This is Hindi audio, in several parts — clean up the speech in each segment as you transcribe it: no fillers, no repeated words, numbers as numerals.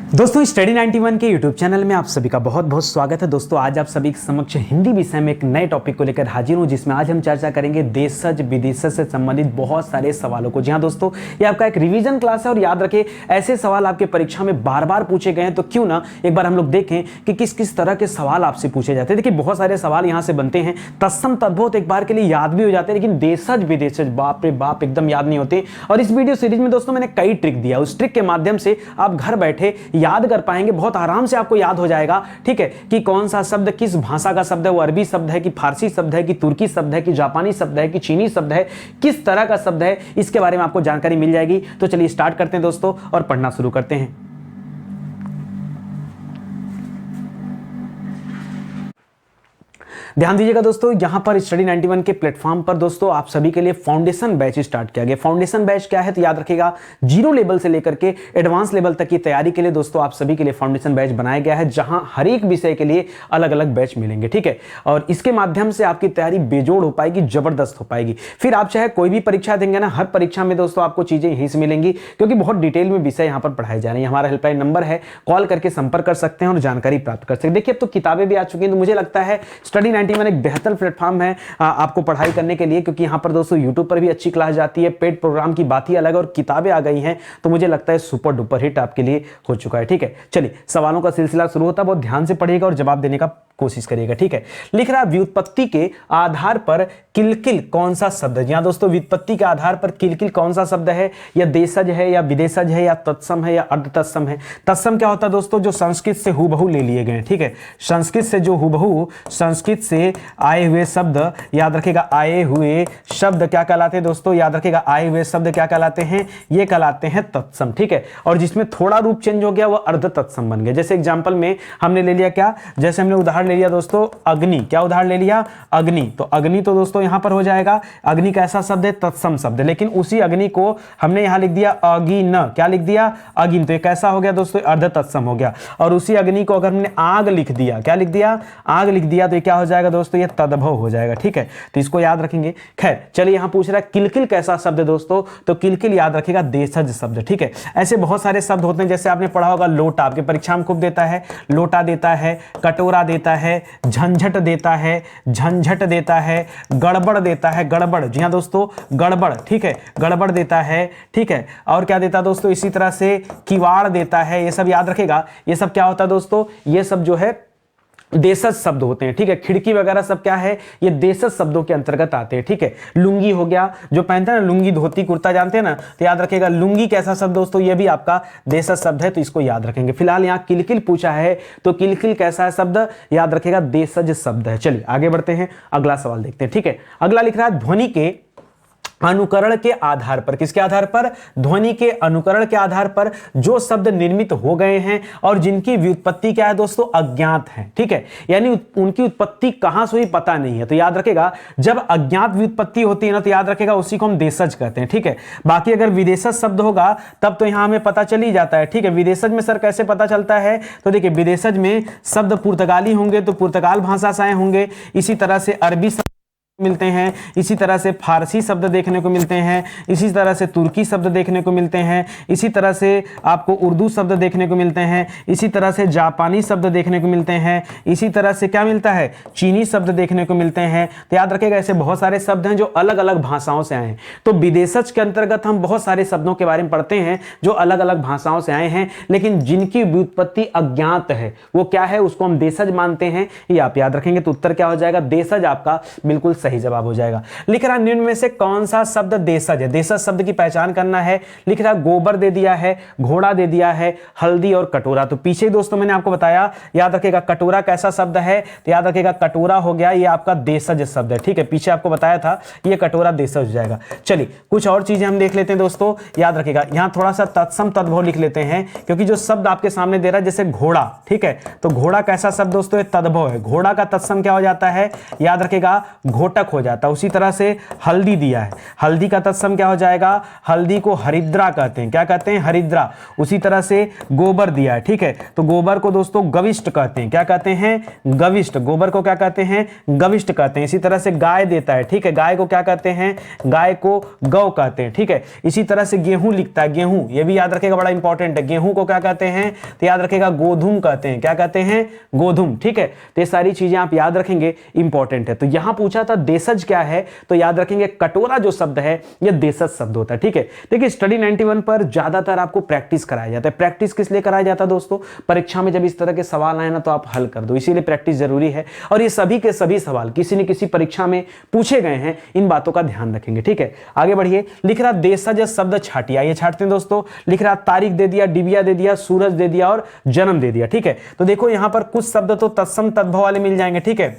दोस्तों स्टडी 91 के YouTube चैनल में आप सभी का बहुत बहुत स्वागत है। दोस्तों आज आप सभी के समक्ष हिंदी विषय में एक नए टॉपिक को लेकर हाजिर हूं, जिसमें आज हम चर्चा करेंगे देशज विदेशज से संबंधित बहुत सारे सवालों को। जी हाँ दोस्तों, ये आपका एक रिवीजन क्लास है और याद रखें ऐसे सवाल आपके परीक्षा में बार बार पूछे गए हैं, तो क्यों ना एक बार हम लोग देखें कि किस किस तरह के सवाल आपसे पूछे जाते हैं। देखिए बहुत सारे सवाल यहाँ से बनते हैं, तत्सम तद्भुत एक बार के लिए याद भी हो जाते हैं, लेकिन देशज विदेशज बाप रे बाप एकदम याद नहीं होते। और इस वीडियो सीरीज में दोस्तों मैंने कई ट्रिक दिया, उस ट्रिक के माध्यम से आप घर बैठे याद कर पाएंगे, बहुत आराम से आपको याद हो जाएगा। ठीक है कि कौन सा शब्द किस भाषा का शब्द है, वो अरबी शब्द है कि फारसी शब्द है कि तुर्की शब्द है कि जापानी शब्द है कि चीनी शब्द है, किस तरह का शब्द है, इसके बारे में आपको जानकारी मिल जाएगी। तो चलिए स्टार्ट करते हैं दोस्तों और पढ़ना शुरू करते हैं। ध्यान दीजिएगा दोस्तों, यहां पर स्टडी 91 के प्लेटफॉर्म पर दोस्तों आप सभी के लिए फाउंडेशन बैच स्टार्ट किया गया। फाउंडेशन बैच क्या है तो याद रखिएगा, जीरो लेवल से लेकर के एडवांस लेवल तक की तैयारी के लिए दोस्तों आप सभी के लिए फाउंडेशन बैच बनाया गया है, जहां हर एक विषय के लिए अलग अलग बैच मिलेंगे। ठीक है, और इसके माध्यम से आपकी तैयारी बेजोड़ हो पाएगी, जबरदस्त हो पाएगी। फिर आप चाहे कोई भी परीक्षा देंगे ना, हर परीक्षा में दोस्तों आपको चीजें यहीं से मिलेंगी, क्योंकि बहुत डिटेल में विषय यहां पर पढ़ाए जा रहे हैं। हमारा हेल्पलाइन नंबर है, कॉल करके संपर्क कर सकते हैं और जानकारी प्राप्त कर सकते हैं। देखिए अब तो किताबें भी आ चुकी हैं, तो मुझे लगता है स्टडी 91 एक बेहतर प्लेटफॉर्म है आपको पढ़ाई करने के लिए, क्योंकि यहां पर दोस्तों YouTube पर भी अच्छी क्लास जाती है, पेड प्रोग्राम की बात ही अलग है और किताबें आ गई हैं, तो मुझे लगता है सुपर डुपर हिट आपके लिए हो चुका है। ठीक है, चलिए सवालों का सिलसिला शुरू होता है, बहुत ध्यान से पढ़िएगा और जवाब देने का कोशिश करिएगा। ठीक है, लिख रहा है व्युत्पत्ति के आधार पर किलकिल कौन सा शब्द है। यहां दोस्तों व्युत्पत्ति के आधार पर किलकिल कौन सा शब्द है, या देशज है या विदेशज है या तत्सम है या अर्ध तत्सम है। तत्सम क्या होता है दोस्तों, जो संस्कृत से हूबहू ले लिए गए। ठीक है, संस्कृत से जो हूबहू संस्कृत से आए हुए शब्द, याद रखिएगा आए हुए शब्द क्या कहलाते हैं दोस्तों, याद रखिएगा आए हुए शब्द क्या कहलाते हैं, ये कहलाते हैं तत्सम। ठीक है, और जिसमें थोड़ा रूप चेंज हो गया वो अर्ध तत्सम बन गया। जैसे एग्जांपल में हमने ले लिया क्या, जैसे हमने उदाहरण ले लिया दोस्तों अग्नि, क्या उदाहरण ले लिया अग्नि, तो अग्नि तो दोस्तों यहां पर हो जाएगा, अग्नि कैसा शब्द है, तत्सम शब्द, लेकिन उसी अग्नि को हमने यहां लिख दिया अगिन, क्या लिख दिया अगिन, तो ये कैसा हो गया दोस्तों, अर्ध तत्सम हो गया। और उसी अग्नि को अगर हमने आग लिख दिया, क्या लिख दिया आग लिख दिया, तो ये क्या हो जाएगा दोस्तों, ये तद्भव हो जाएगा। ठीक है, तो इसको याद रखेंगे। खैर चलिए यहां पूछ रहा है किलकिल कैसा शब्द है दोस्तों, तो किलकिल याद रखिएगा देशज शब्द। ठीक है, ऐसे बहुत सारे शब्द होते हैं, जैसे आपने पढ़ा होगा लोटा, आपके परीक्षा में खूब देता है, लोटा देता है, कटोरा देता है, झंझट देता है, झंझट देता है, गड़बड़ देता है, गड़बड़, जी हाँ दोस्तों गड़बड़। ठीक है, गड़बड़ देता है। ठीक है, और क्या देता है दोस्तों, इसी तरह से किवाड़ देता है। ये सब याद रखेगा, ये सब क्या होता है दोस्तों, ये सब जो है देशज शब्द होते हैं। ठीक है, खिड़की वगैरह सब क्या है, ये देशज शब्दों के अंतर्गत आते हैं। ठीक है, लुंगी हो गया, जो पहनते हैं ना लुंगी धोती कुर्ता जानते हैं ना, तो याद रखिएगा लुंगी कैसा शब्द दोस्तों, ये भी आपका देशज शब्द है, तो इसको याद रखेंगे। फिलहाल यहाँ किलकिल पूछा है, तो किलकिल कैसा है शब्द, याद रखिएगा देशज शब्द है। चलिए आगे बढ़ते हैं, अगला सवाल देखते हैं। ठीक है, अगला लिख रहा है ध्वनि के अनुकरण के आधार पर, किसके आधार पर, ध्वनि के अनुकरण के आधार पर जो शब्द निर्मित हो गए हैं और जिनकी व्युत्पत्ति क्या है दोस्तों, अज्ञात है। ठीक है, यानी उनकी उत्पत्ति कहां से हुई पता नहीं है, तो याद रखेगा जब अज्ञात व्युत्पत्ति होती है ना, तो याद रखेगा उसी को हम देशज कहते हैं। ठीक है, बाकी अगर विदेशज शब्द होगा तब तो यहां हमें पता चल ही जाता है। ठीक है, विदेशज में सर कैसे पता चलता है, तो देखिए विदेशज में शब्द पुर्तगाली होंगे तो पुर्तगाल भाषा से आए होंगे, इसी तरह से अरबी मिलते हैं, इसी तरह से फारसी शब्द देखने को मिलते हैं, इसी तरह से तुर्की शब्द देखने को मिलते हैं, इसी तरह से आपको उर्दू शब्द देखने को मिलते हैं, इसी तरह से जापानी शब्द देखने को मिलते हैं, इसी तरह से क्या मिलता है, चीनी शब्द देखने को मिलते हैं। तो याद रखिएगा ऐसे बहुत सारे शब्द हैं जो अलग अलग भाषाओं से आए हैं। तो विदेशज के अंतर्गत हम बहुत सारे शब्दों के बारे में पढ़ते हैं जो अलग अलग भाषाओं से आए हैं, लेकिन जिनकी व्युत्पत्ति अज्ञात है वो क्या है, उसको हम देशज मानते हैं। ये आप याद रखेंगे, तो उत्तर क्या हो जाएगा, देशज आपका बिल्कुल सही जवाब हो जाएगा। लिख रहा निम्न में से कौन सा शब्द देशज है, देशज शब्द की पहचान करना है। लिख रहा गोबर दे दिया है, घोड़ा दे दिया है, हल्दी और कटोरा, तो पीछे दोस्तों मैंने आपको बताया, याद रखिएगा कटोरा कैसा शब्द है, तो याद रखिएगा कटोरा हो गया, ये आपका देशज शब्द है। ठीक है, पीछे आपको बताया था ये कटोरा देशज हो जाएगा। चलिए कुछ और चीजें हम देख लेते हैं दोस्तों, याद रखिएगा यहां थोड़ा सा तत्सम तद्भव लिख लेते हैं, क्योंकि जो शब्द आपके सामने दे रहा है जैसे घोड़ा, ठीक है, तो घोड़ा कैसा शब्द दोस्तों, तद्भव है। घोड़ा का तत्सम क्या हो जाता है, याद रखिएगा घोटा कोटक हो जाता है। उसी तरह से हल्दी दिया है, हल्दी का तत्सम क्या हो जाएगा, हल्दी को हरिद्रा कहते हैं, क्या कहते हैं, हरिद्रा। उसी तरह से गोबर दिया है, ठीक है, तो गोबर को दोस्तों गविष्ट कहते हैं, क्या कहते हैं, गविष्ट। गोबर को क्या कहते हैं, गविष्ट कहते हैं। इसी तरह से गाय देता है, ठीक है, गाय को क्या कहते हैं, गाय को गौ कहते हैं, ठीक है। इसी तरह से गेहूं लिखता है, गेहूं, ये भी याद रखेगा, बड़ा इंपॉर्टेंट है। गेहूं को क्या कहते हैं, तो याद रखेगा गोधूम कहते हैं, क्या कहते हैं, गोधूम, ठीक है। तो ये सारी चीजें आप याद रखेंगे, इंपॉर्टेंट है। तो यहां पूछा था देशज क्या है, तो याद रखेंगे कटोरा जो शब्द है ये देशज शब्द होता है, ठीक है। देखिए स्टडी 91 पर ज्यादातर आपको प्रैक्टिस कराया जाता है। प्रैक्टिस किस लिए कराया जाता है दोस्तों, परीक्षा में जब इस तरह के सवाल आए ना तो आप हल कर दो, इसीलिए प्रैक्टिस जरूरी है। और ये सभी के सभी सवाल किसी न किसी परीक्षा में पूछे गए हैं, इन बातों का ध्यान रखेंगे, ठीक है। आगे बढ़िए, लिख रहा देशज शब्द छाटिया, ये छाटते हैं दोस्तों। लिख रहा तारीख दे दिया, डिबिया दे दिया, सूरज दे दिया और जन्म दे दिया, ठीक है। तो देखो यहां पर कुछ शब्द तो तत्सम तद्भव वाले मिल जाएंगे, ठीक है,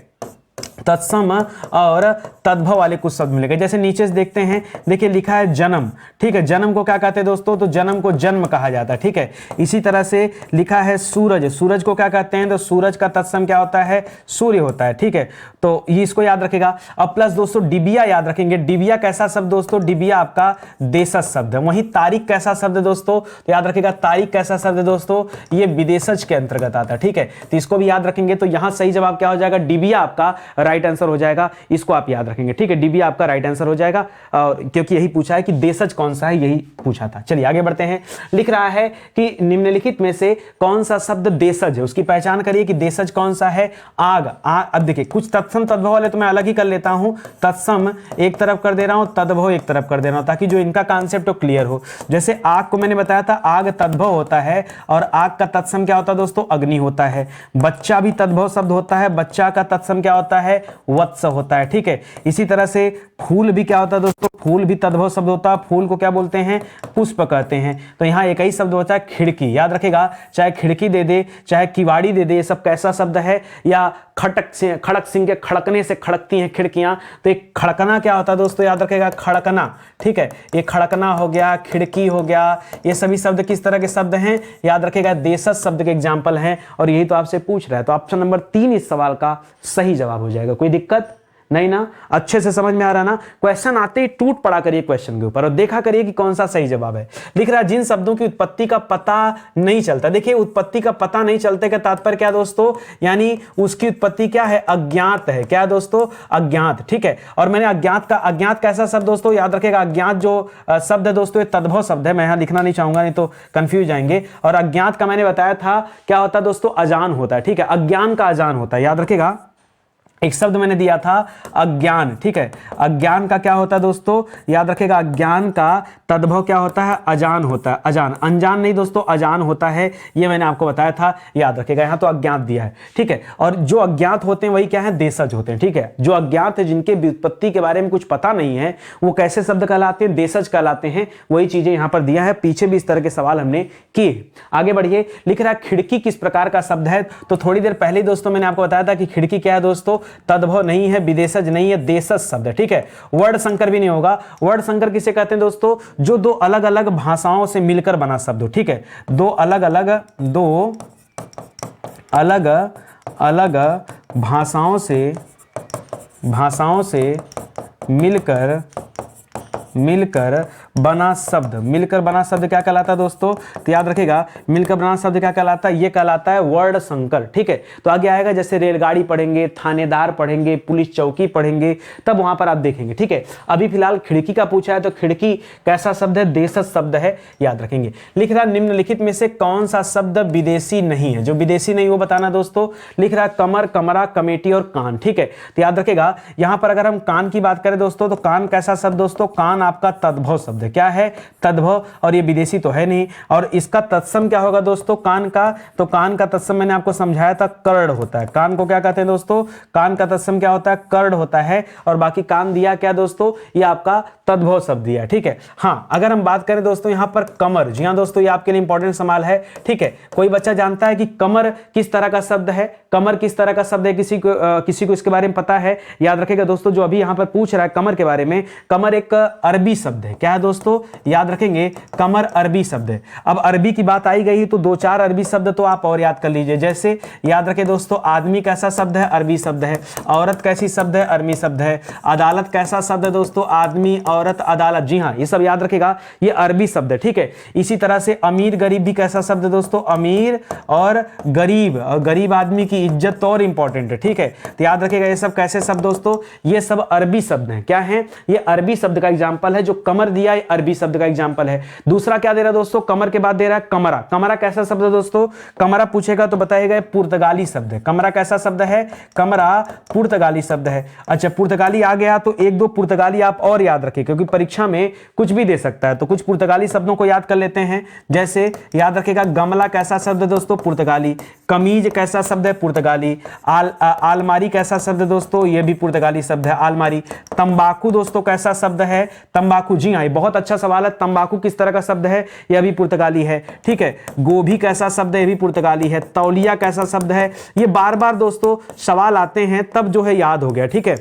तत्सम और तद्भव वाले कुछ शब्द मिलेंगे। जैसे नीचे से देखते हैं, देखिए लिखा है जन्म, ठीक है, जन्म को क्या कहते हैं दोस्तों, तो जन्म को जन्म कहा जाता है, ठीक है। इसी तरह से लिखा है सूरज, सूरज को क्या कहते हैं, तो सूरज का तत्सम क्या होता है, सूर्य होता है, ठीक है। तो ये इसको याद रखेगा। अब प्लस दोस्तों डिबिया याद रखेंगे। डिबिया कैसा शब्द दोस्तों, डिबिया आपका देशज शब्द है। वहीं तारीख कैसा शब्द है दोस्तों, तो याद रखेगा तारीख कैसा शब्द है दोस्तों, ये विदेशज के अंतर्गत आता है, ठीक है। तो इसको भी याद रखेंगे। तो यहां सही जवाब क्या हो जाएगा, डिबिया आपका राइट आंसर हो जाएगा, इसको आप याद रखेंगे, ठीक है। डीबी आपका राइट आंसर हो जाएगा, और क्योंकि यही पूछा है कि देशज कौन सा है, यही पूछा था। चलिए आगे बढ़ते हैं। लिख रहा है कि निम्नलिखित में से कौन सा शब्द देशज है, उसकी पहचान करिए कि देशज कौन सा है। आग, अब देखिए कुछ तत्सम तद्भव वाले तो मैं अलग ही कर लेता हूं, तत्सम एक तरफ कर दे रहा हूं, तद्भव एक तरफ कर दे रहा हूं, ताकि जो इनका कॉन्सेप्ट तो क्लियर हो। जैसे आग को मैंने बताया था, आग तद्भव होता है और आग का तत्सम क्या होता है दोस्तों, अग्नि होता है। बच्चा भी तद्भव शब्द होता है, बच्चा का तत्सम क्या होता है, वत्स होता है, ठीक है। इसी तरह से फूल भी क्या होता है दोस्तों, फूल भी तद्भव शब्द होता है, फूल को क्या बोलते हैं, पुष्प कहते हैं। तो यहां एक ही शब्द होता है खिड़की, याद रखेगा, चाहे खिड़की दे दे, चाहे किवाड़ी दे दे, ये सब कैसा शब्द है, या खटक से, खड़क सिंह के खड़कने से खड़कती हैं खिड़कियां, तो एक खड़कना क्या होता है दोस्तों, याद रखेगा खड़कना, ठीक है। ये खड़कना हो गया, खिड़की हो गया, ये सभी शब्द किस तरह के शब्द हैं, याद रखेगा देशज शब्द के एग्जाम्पल हैं, और यही तो आपसे पूछ रहा है। तो ऑप्शन नंबर 3 इस सवाल का सही जवाब हो जाएगा। कोई दिक्कत नहीं ना, अच्छे से समझ में आ रहा ना। क्वेश्चन आते ही टूट पड़ा करिए क्वेश्चन के ऊपर और देखा करिए कि कौन सा सही जवाब है। लिख रहा है जिन शब्दों की उत्पत्ति का पता नहीं चलता। देखिए उत्पत्ति का पता नहीं चलते का तात्पर्य क्या दोस्तों, यानी उसकी उत्पत्ति क्या है, अज्ञात है। क्या दोस्तों, अज्ञात, ठीक है। और मैंने अज्ञात कैसा शब्द दोस्तों, याद रखेगा अज्ञात जो शब्द है दोस्तों ये तद्भव शब्द है। मैं यहां लिखना नहीं चाहूंगा, नहीं तो कंफ्यूज जाएंगे। और अज्ञात का मैंने बताया था क्या होता है दोस्तों, अजान होता है, ठीक है। अज्ञान का अजान होता है, याद रखेगा। एक शब्द मैंने दिया था अज्ञान, ठीक है। अज्ञान का क्या होता है दोस्तों, याद रखेगा, अज्ञान का तद्भव क्या होता है, अजान होता है। अजान, अनजान नहीं दोस्तों, अजान होता है, ये मैंने आपको बताया था, याद रखेगा। यहां तो अज्ञात दिया है, ठीक है। और जो अज्ञात होते हैं वही क्या है, देशज होते हैं, ठीक है। जो अज्ञात है, जिनके व्युत्पत्ति के बारे में कुछ पता नहीं है, वो कैसे शब्द कहलाते हैं, देशज कहलाते हैं। वही चीजें यहां पर दिया है, पीछे भी इस तरह के सवाल हमने किए। आगे बढ़िए। लिख रहा है खिड़की किस प्रकार का शब्द है, तो थोड़ी देर पहले दोस्तों मैंने आपको बताया था कि खिड़की क्या है दोस्तों, तद्भव नहीं है, विदेशज नहीं है, देशज शब्द है, ठीक है। वर्ड संकर भी नहीं होगा। वर्ड संकर किसे कहते हैं दोस्तों, जो दो अलग अलग भाषाओं से मिलकर बना शब्द हो, ठीक है। दो अलग अलग भाषाओं से मिलकर बना शब्द, मिलकर बना शब्द क्या कहलाता है दोस्तों, तो याद रखेगा मिलकर बना शब्द क्या कहलाता है, ये कहलाता है वर्ड संकर, ठीक है। तो आगे आएगा, जैसे रेलगाड़ी पढ़ेंगे, थानेदार पढ़ेंगे, पुलिस चौकी पढ़ेंगे, तब वहां पर आप देखेंगे, ठीक है। अभी फिलहाल खिड़की का पूछा है, तो खिड़की कैसा शब्द है, देशज शब्द है, याद रखेंगे। लिख रहा निम्नलिखित में से कौन सा शब्द विदेशी नहीं है, जो विदेशी नहीं वो बताना दोस्तों। लिख रहा कमर, कमरा, कमेटी और कान, ठीक है। तो याद रखेगा यहां पर अगर हम कान की बात करें दोस्तों, तो कान कैसा शब्द दोस्तों, कान आपका तद्भव शब्द है। क्या है, तद्भव, और ये विदेशी तो है नहीं। और इसका तत्सम क्या होगा दोस्तों, कान का, तो कान का तत्सम मैंने आपको समझाया था, कर्ण होता है। कान को क्या कहते हैं दोस्तों, कान का तत्सम क्या होता है, कर्ण होता है। और बाकी कान दिया क्या दोस्तों, ये आपका तद्भव शब्द दिया, ठीक है। हाँ, अगर हम बात करें दोस्तों यहां पर कमर, जी हाँ दोस्तों, ये आपके लिए इंपॉर्टेंट सवाल है, ठीक है। कोई बच्चा जानता है कि कमर किस तरह का शब्द है, कमर किस तरह का शब्द है, किसी को इसके बारे में पता है, याद रखेगा दोस्तों। जो अभी यहां पर पूछ रहा है कमर के बारे में, कमर एक अरबी शब्द है। क्या है दोस्तों याद रखेंगे, कमर अरबी शब्द है। अब अरबी की बात आई गई तो 2-4 अरबी शब्द तो आप और याद कर लीजिए। जैसे याद रखें दोस्तों, आदमी कैसा शब्द है, अरबी शब्द है। औरत कैसी शब्द है, अरबी शब्द है। अदालत कैसा शब्द है दोस्तों, आदमी औरत अदालत, जी हाँ, ये सब याद रखेगा, ये अरबी शब्द है, ठीक है। इसी तरह से अमीर गरीब भी कैसा शब्द है दोस्तों, अमीर और गरीब आदमी की इज्जत तो और इंपॉर्टेंट है, ठीक है। तो याद रखेगा ये सब कैसे शब्द दोस्तों, ये सब अरबी शब्द हैं। क्या है, ये अरबी शब्द का एग्जांपल है। जो कमर दिया है अरबी शब्द का एग्जांपल है। दूसरा क्या दे रहा है दोस्तों, कमर के बाद दे रहा है कमरा। कमरा कैसा शब्द है दोस्तों, कमरा पूछेगा तो बताएगा पुर्तगाली शब्द है। कमरा कैसा शब्द है, कमरा पुर्तगाली शब्द है। अच्छा, पुर्तगाली आ गया तो 1-2 पुर्तगाली आप और याद रखें, क्योंकि परीक्षा में कुछ भी दे सकता है। तो कुछ पुर्तगाली शब्दों को याद कर लेते हैं। जैसे याद रखेगा, गमला कैसा शब्द है दोस्तों, पुर्तगाली। कमीज कैसा शब्द है, पुर्तगाली। आलमारी कैसा शब्द है दोस्तों, यह भी पुर्तगाली शब्द है, आलमारी। तंबाकू दोस्तों कैसा शब्द है, तंबाकू, जी हाँ, बहुत अच्छा सवाल है। तंबाकू किस तरह का शब्द है, यह भी पुर्तगाली है, ठीक है। गोभी कैसा शब्द है, यह भी पुर्तगाली है। तौलिया कैसा शब्द है, ये बार बार दोस्तों सवाल आते हैं, तब जो है याद हो गया, ठीक है।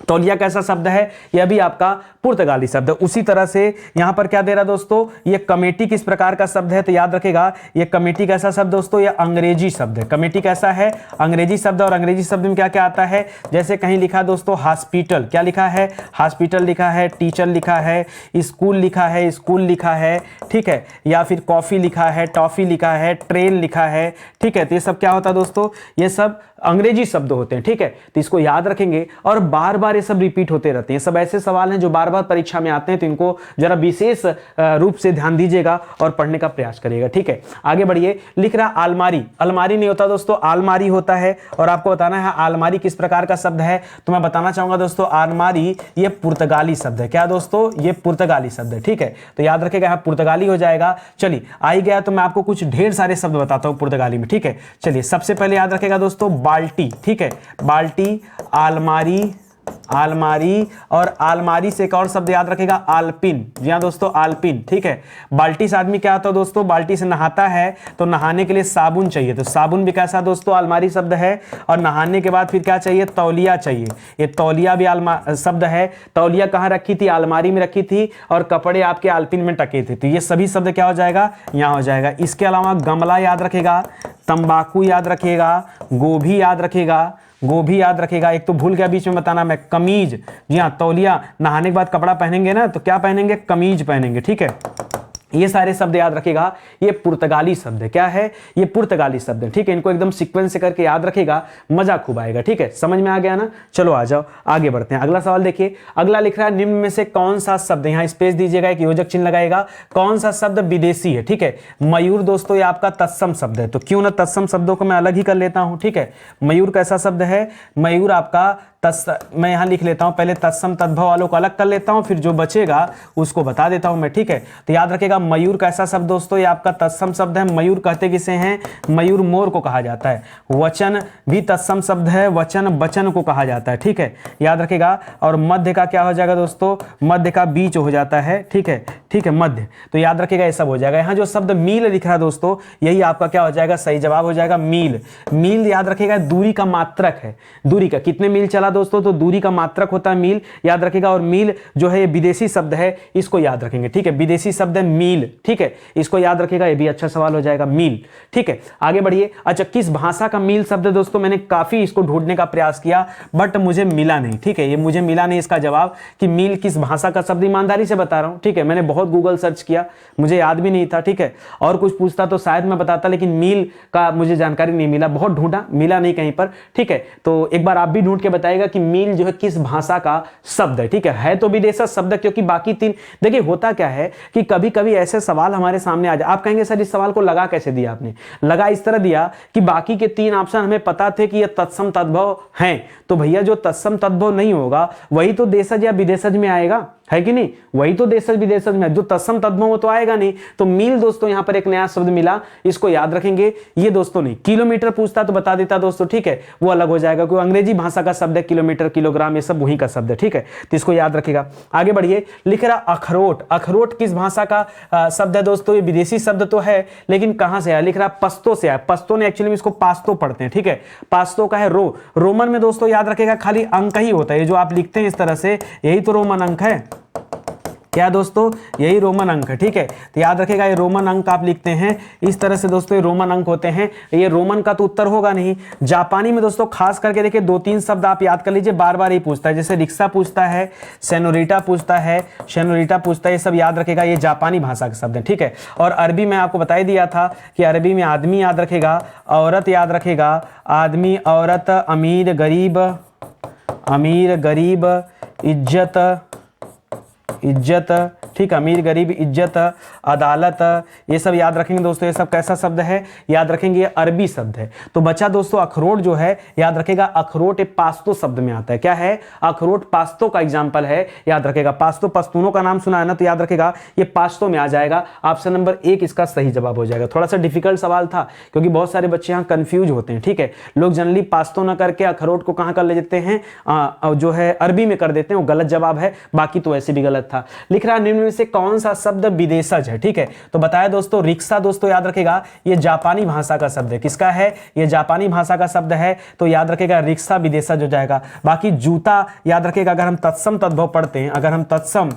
तौलिया कैसा शब्द है, यह भी आपका पुर्तगाली शब्द है। उसी तरह से यहां पर क्या दे रहा दोस्तों, ये कमेटी किस प्रकार का शब्द है, तो याद रखेगा ये कमेटी कैसा शब्द दोस्तों, ये अंग्रेजी शब्द है। कमेटी कैसा है, अंग्रेजी शब्द। और अंग्रेजी शब्द में क्या क्या आता है, जैसे कहीं लिखा दोस्तों हॉस्पिटल, क्या लिखा है, हॉस्पिटल लिखा है। टीचर लिखा है, स्कूल लिखा है, स्कूल लिखा है, ठीक है। या फिर कॉफी लिखा है, टॉफी लिखा है, ट्रेन लिखा है, ठीक है। तो ये सब क्या होता है दोस्तों, ये सब अंग्रेजी शब्द होते हैं, ठीक है। तो इसको याद रखेंगे और बार बार ये सब रिपीट होते रहते हैं। सब ऐसे सवाल हैं जो बार बार परीक्षा में आते हैं, तो इनको जरा विशेष रूप से ध्यान दीजिएगा और पढ़ने का प्रयास करिएगा, ठीक है। आगे बढ़िए, लिख रहा अलमारी। अलमारी नहीं होता दोस्तों, अलमारी होता है। और आपको बताना है अलमारी किस प्रकार का शब्द है, तो मैं बताना चाहूंगा दोस्तों, अलमारी ये पुर्तगाली शब्द है। क्या दोस्तों, ये पुर्तगाली शब्द है, ठीक है। तो याद रखेगा यहाँ पुर्तगाली हो जाएगा। चलिए आ ही गया तो मैं आपको कुछ ढेर सारे शब्द बताता हूँ पुर्तगाली में, ठीक है। चलिए सबसे पहले याद रखेगा दोस्तों, बाल्टी, ठीक है। बाल्टी, आलमारी, आलमारी, और आलमारी से एक और शब्द याद रखेगा, आलपिन। जी हाँ दोस्तों, आलपिन, ठीक है। बाल्टी से आदमी क्या होता है दोस्तों, बाल्टी से नहाता है, तो नहाने के लिए साबुन चाहिए, तो साबुन भी कैसा दोस्तों, आलमारी शब्द है। और नहाने के बाद फिर क्या चाहिए, तौलिया चाहिए, ये तौलिया भी शब्द है। तौलिया कहाँ रखी थी, आलमारी में रखी थी, और कपड़े आपके आलपिन में टके थे, तो ये सभी शब्द क्या हो जाएगा, यहाँ हो जाएगा। इसके अलावा गमला याद रखेगा, तंबाकू याद रखेगा, गोभी याद रखेगा, गोभी याद रखेगा। एक तो भूल गया बीच में बताना मैं, कमीज, जी हाँ, तौलिया। नहाने के बाद कपड़ा पहनेंगे ना, तो क्या पहनेंगे, कमीज पहनेंगे, ठीक है। ये सारे शब्द याद रखेगा, ये पुर्तगाली शब्द है। क्या है, ये पुर्तगाली शब्द है, ठीक है। इनको एकदम सीक्वेंस से करके याद रखेगा, मजा खूब आएगा, ठीक है। समझ में आ गया ना, चलो आ जाओ आगे बढ़ते हैं। अगला सवाल देखिए, अगला लिख रहा है, निम्न में से कौन सा शब्द, यहाँ स्पेस दीजिएगा, एक योजक चिन्ह लगाएगा, कौन सा शब्द विदेशी है, ठीक है। मयूर दोस्तों ये आपका तत्सम शब्द है, तो क्यों ना तत्सम शब्दों को मैं अलग ही कर लेता हूं, ठीक है। मयूर कैसा शब्द है, मयूर आपका मैं यहां लिख लेता हूं, पहले तत्सम तद्भव वालों को अलग कर लेता हूं, फिर जो बचेगा उसको बता देता हूं मैं, ठीक है। तो याद रखेगा, मयूर कैसा शब्द दोस्तों, ये आपका तत्सम शब्द है। मयूर कहते किसे हैं, मयूर मोर को कहा जाता है। वचन भी तत्सम शब्द है, वचन बचन को कहा जाता है, ठीक है, याद रखेगा। और मध्य का क्या हो जाएगा दोस्तों, मध्य का बीच हो जाता है, ठीक है, ठीक है, मध्य। तो याद रखेगा ये सब हो जाएगा। यहाँ जो शब्द मील लिख रहा है दोस्तों, यही आपका क्या हो जाएगा, सही जवाब हो जाएगा, मील। मील याद रखेगा दूरी का मात्रक है, दूरी का, कितने मील चला दोस्तों, तो दूरी का मात्रक होता है मील, याद रखेगा। और मील जो है ये विदेशी शब्द है, इसको याद रखेंगे, ठीक है। विदेशी शब्द है मील, ठीक है, इसको याद रखेगा, ये भी अच्छा सवाल हो जाएगा, मील, ठीक है। आगे बढ़िए। अच्छा, किस भाषा का मील शब्द है दोस्तों, मैंने काफी इसको ढूंढने का प्रयास किया बट मुझे मिला नहीं, ठीक है। ये मुझे मिला नहीं इसका जवाब कि मील किस भाषा का शब्द, ईमानदारी से बता रहा हूं, ठीक है। मैंने बहुत गूगल सर्च किया, मुझे याद भी नहीं था, ठीक है। और कुछ पूछता तो शायद मैं बताता, लेकिन मील का मुझे जानकारी नहीं मिला, बहुत ढूंढा, मिला नहीं कहीं पर, ठीक है। तो एक बार आप भी ढूंढ के बताइएगा कि मील जो है किस भाषा का शब्द है, ठीक है तो विदेशी शब्द, क्योंकि बाकी तीन, देखिए होता क्या है कि कभी कभी ऐसे सवाल हमारे सामने आ जाए, आप कहेंगे सर इस सवाल को लगा कैसे दिया आपने, लगा इस तरह दिया कि बाकी के 3 ऑप्शन हमें पता थे कि ये तत्सम तद्भव हैं, तो भैया जो तत्सम तद्भव नहीं होगा वही तो देशज या विदेशज में आएगा, है कि नहीं, वही तो देशज विदेशज में, जो तत्सम तद्भव वो तो आएगा नहीं। तो मील दोस्तों यहां पर एक नया शब्द मिला, इसको याद रखेंगे। ये दोस्तों नहीं, किलोमीटर पूछता तो बता देता दोस्तों, ठीक है, वो अलग हो जाएगा, क्योंकि अंग्रेजी भाषा का शब्द है, किलोमीटर किलोग्राम ये सब वही का शब्द है, ठीक है, तो इसको याद रखेगा। आगे बढ़िए। लिख रहा अखरोट, अखरोट किस भाषा का शब्द है दोस्तों, ये विदेशी शब्द तो है लेकिन कहां से आया, लिख रहा पश्तो से आया, पश्तो ने एक्चुअली इसको पास्तो पढ़ते हैं, ठीक है, पास्तो का है रोमन में दोस्तों याद रखेगा खाली अंक ही होता है, ये जो आप लिखते हैं इस तरह से, यही तो रोमन अंक है, क्या दोस्तों, यही रोमन अंक है। ठीक है, तो याद रखेगा ये रोमन अंक आप लिखते हैं इस तरह से दोस्तों, ये रोमन अंक होते हैं। ये रोमन का तो उत्तर होगा नहीं। जापानी में दोस्तों खास करके देखिए 2-3 शब्द आप याद कर लीजिए, बार बार ही पूछता है, जैसे रिक्शा पूछता है, सेनोरिटा पूछता है, शेनोरिटा पूछता है, ये सब याद रखेगा, ये जापानी भाषा के शब्द है। ठीक है, और अरबी में आपको बता ही दिया था कि अरबी में आदमी याद रखेगा, औरत याद रखेगा, आदमी औरत, अमीर गरीब, इज्जत, ठीक, अमीर गरीब इज्जत, अदालत, ये सब याद रखेंगे दोस्तों। ये सब कैसा शब्द है, याद रखेंगे, ये अरबी शब्द है। तो बच्चा दोस्तों अखरोट जो है याद रखेगा, अखरोट एक पास्तो शब्द में आता है। क्या है, अखरोट पास्तो का एग्जाम्पल है, याद रखेगा। पास्तो पश्तूनों का नाम सुना है ना, तो याद रखेगा ये पास्तो में आ जाएगा। ऑप्शन नंबर 1 इसका सही जवाब हो जाएगा। थोड़ा सा डिफिकल्ट सवाल था क्योंकि बहुत सारे बच्चे यहाँ कंफ्यूज होते हैं। ठीक है, लोग जनरली पास्तो ना करके अखरोट को कहाँ कर ले जाते हैं, जो है अरबी में कर देते हैं, वो गलत जवाब है। बाकी तो ऐसे भी गलत था। लिख रहा निम्न में से कौन सा शब्द विदेशज है। ठीक है, तो बताया दोस्तों रिक्शा दोस्तों याद रखेगा ये जापानी भाषा का शब्द है। किसका है, ये जापानी भाषा का शब्द है, तो याद रखेगा रिक्शा विदेशज हो जाएगा। बाकी जूता याद रखेगा, अगर हम तत्सम तद्भव पढ़ते हैं, अगर हम तत्सम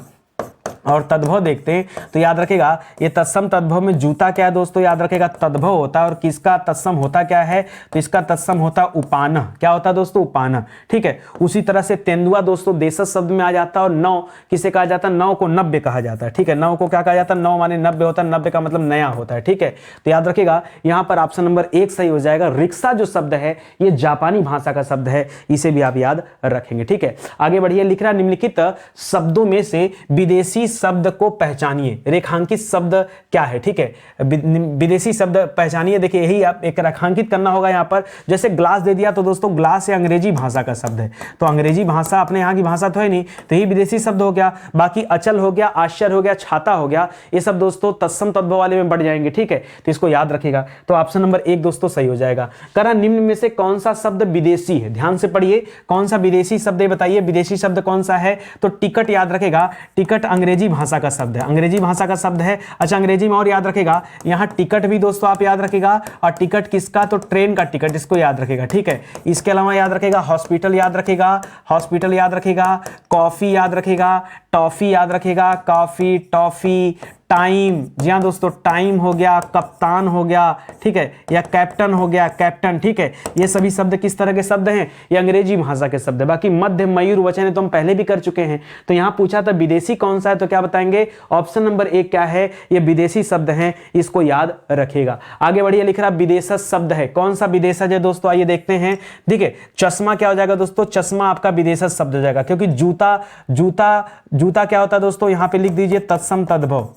और तद्भव देखते हैं तो याद रखेगा ये तत्सम तद्भव में जूता क्या है दोस्तों, याद रखेगा तद्भव होता है। और किसका तत्सम होता क्या है, तो इसका तत्सम होता उपान। क्या होता है दोस्तों, उपान। ठीक है, उसी तरह से तेंदुआ दोस्तों देशज शब्द में आ जाता है। और नौ किसे कहा जाता है, नौ को नब्बे कहा जाता है। ठीक है, नौ को क्या कहा जाता है, नौ माने 90 होता है, 90 का मतलब नया होता है। ठीक है, तो याद रखेगा यहां पर ऑप्शन नंबर 1 सही हो जाएगा। रिक्शा जो शब्द है ये जापानी भाषा का शब्द है, इसे भी आप याद रखेंगे। ठीक है, आगे बढ़िए। लिख रहा निम्नलिखित शब्दों में से विदेशी शब्द को पहचानिए। रेखांकित शब्द क्या है। ठीक है, विदेशी शब्द पहचानिए। देखिए यही आप एक रेखांकित करना होगा यहाँ पर। जैसे ग्लास दे दिया तो दोस्तों ग्लास ये अंग्रेजी भाषा का शब्द है, तो अंग्रेजी भाषा अपने यहाँ की भाषा तो है नहीं, तो यही विदेशी शब्द हो गया। बाकी अचल हो गया, आश्चर्य हो गया, छाता हो गया, ये सब दोस्तों तत्सम तद्भव वाले में बढ़ जाएंगे। ठीक है, तो इसको याद रखिएगा। तो ऑप्शन नंबर 1 दोस्तों सही हो जाएगा। करा निम्न में से कौन सा शब्द विदेशी है, ध्यान से पढ़िए, कौन सा विदेशी शब्द है बताइए। विदेशी शब्द कौन सा है, तो टिकट याद रखेगा। टिकट अंग्रेजी भाषा का शब्द है, अंग्रेजी भाषा का शब्द है। अच्छा, अंग्रेजी में और याद रखेगा, यहाँ टिकट भी दोस्तों आप याद रखेगा। और टिकट किसका, तो ट्रेन का टिकट, इसको याद रखेगा। ठीक है, इसके अलावा याद रखेगा हॉस्पिटल याद रखेगा, हॉस्पिटल याद रखेगा, कॉफी याद रखेगा, टॉफी याद रखेगा, कॉफी, टॉफी, टाइम, जी हाँ दोस्तों टाइम हो गया, कप्तान हो गया, ठीक है, या कैप्टन हो गया, कैप्टन। ठीक है, ये सभी शब्द किस तरह के शब्द हैं, ये अंग्रेजी भाषा के शब्द है। बाकी मध्य, मयूर, वचन तो हम पहले भी कर चुके हैं। तो यहां पूछा था विदेशी कौन सा है, तो क्या बताएंगे, ऑप्शन नंबर 1 क्या है, ये विदेशी शब्द हैं, इसको याद रखेगा। आगे बढ़िए। लिख रहा विदेशज शब्द है, कौन सा विदेशज है दोस्तों, आइए देखते हैं। देखिए चश्मा क्या हो जाएगा दोस्तों, चश्मा आपका विदेशज शब्द हो जाएगा, क्योंकि जूता, जूता, जूता क्या होता है दोस्तों, यहां पे लिख दीजिए तत्सम तद्भव,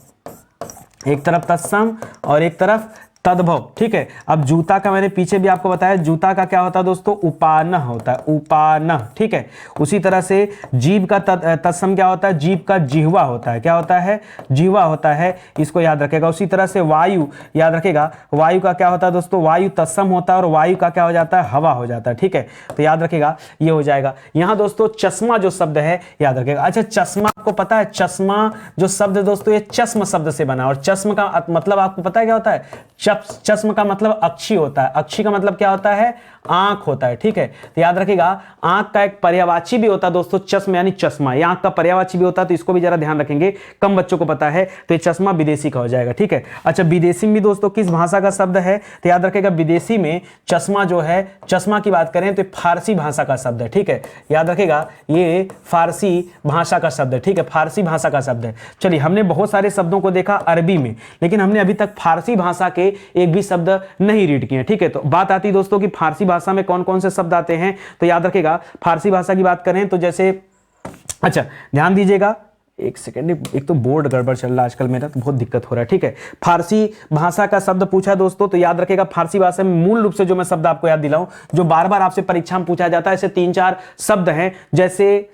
एक तरफ तत्सम और एक तरफ तद्भव। ठीक है, अब जूता का मैंने पीछे भी आपको बताया, जूता का क्या होता है दोस्तों, उपान होता है, उपान। ठीक है, उसी तरह से जीभ का तत्सम क्या होता है, जीभ का जिह्वा होता है, क्या होता है, जिह्वा होता है, इसको याद रखेगा। उसी तरह से वायु याद रखेगा, वायु का क्या होता है दोस्तों, वायु तत्सम होता है और वायु का क्या हो जाता है, हवा हो जाता है। ठीक है, तो याद रखेगा ये हो जाएगा। यहां दोस्तों चश्मा जो शब्द है याद रखेगा। अच्छा, चश्मा आपको पता है, चश्मा जो शब्द दोस्तों ये चश्म शब्द से बना, और चश्म का मतलब आपको पता है क्या होता है, चश्म का मतलब अक्षी होता है, अक्षी का मतलब क्या होता है, आंख होता है। ठीक है, तो याद रखिएगा आंख का एक पर्यायवाची भी होता है दोस्तों, चश्म यानी चश्मा, ये आंख का पर्यायवाची भी होता है, तो इसको भी जरा ध्यान रखेंगे, कम बच्चों को पता है, तो ये चश्मा विदेशी का हो जाएगा। ठीक है, अच्छा विदेशी में भी दोस्तों किस भाषा का शब्द है, तो याद रखेगा विदेशी में चश्मा जो है, चश्मा की बात करें तो फारसी भाषा का शब्द है। ठीक है, याद रखेगा ये फारसी भाषा का शब्द है। ठीक है, फारसी भाषा का शब्द है। चलिए, हमने बहुत सारे शब्दों को देखा अरबी में, लेकिन हमने अभी तक फारसी भाषा के एक भी शब्द नहीं रीड किए। ठीक है, तो बात आती दोस्तों कि फारसी भाषा में कौन कौन से शब्द आते हैं, तो याद रखेगा फारसी भाषा की बात करें तो जैसे, अच्छा ध्यान दीजिएगा, एक सेकेंड, एक तो बोर्ड गड़बड़ चल रहा है आजकल मेरा, तो बहुत दिक्कत हो रहा है। ठीक है, फारसी भाषा का शब्द पूछा दोस्तों, तो याद रखेगा फारसी भाषा में मूल रूप से जो मैं शब्द आपको याद दिलाऊं, जो बार बार आपसे परीक्षा में पूछा जाता है, ऐसे 3-4 शब्द हैं। जैसे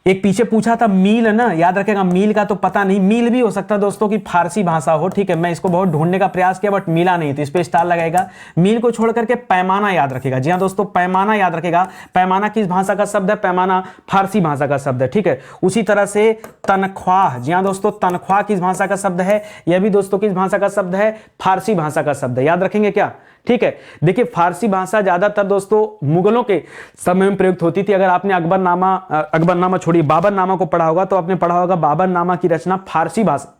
एक पीछे पूछा था मील ना, याद रखेगा मील का तो पता नहीं, मील भी हो सकता है दोस्तों कि फारसी भाषा हो। ठीक है, मैं इसको बहुत ढूंढने का प्रयास किया बट मिला नहीं, तो इस पे स्टार लगाएगा। मील को छोड़ करके पैमाना याद रखेगा। जी हाँ दोस्तों, पैमाना याद रखेगा। पैमाना किस भाषा का शब्द है, पैमाना फारसी भाषा का शब्द है। ठीक है, उसी तरह से तनख्वाह, जी हाँ दोस्तों, तनख्वाह किस भाषा का शब्द है, यह भी दोस्तों किस भाषा का शब्द है, फारसी भाषा का शब्द है। याद रखेंगे क्या, ठीक है। देखिए फारसी भाषा ज्यादातर दोस्तों मुगलों के समय में प्रयुक्त होती थी। अगर आपने अकबरनामा छोड़िए बाबरनामा को पढ़ा होगा तो आपने पढ़ा होगा बाबरनामा की रचना फारसी भाषा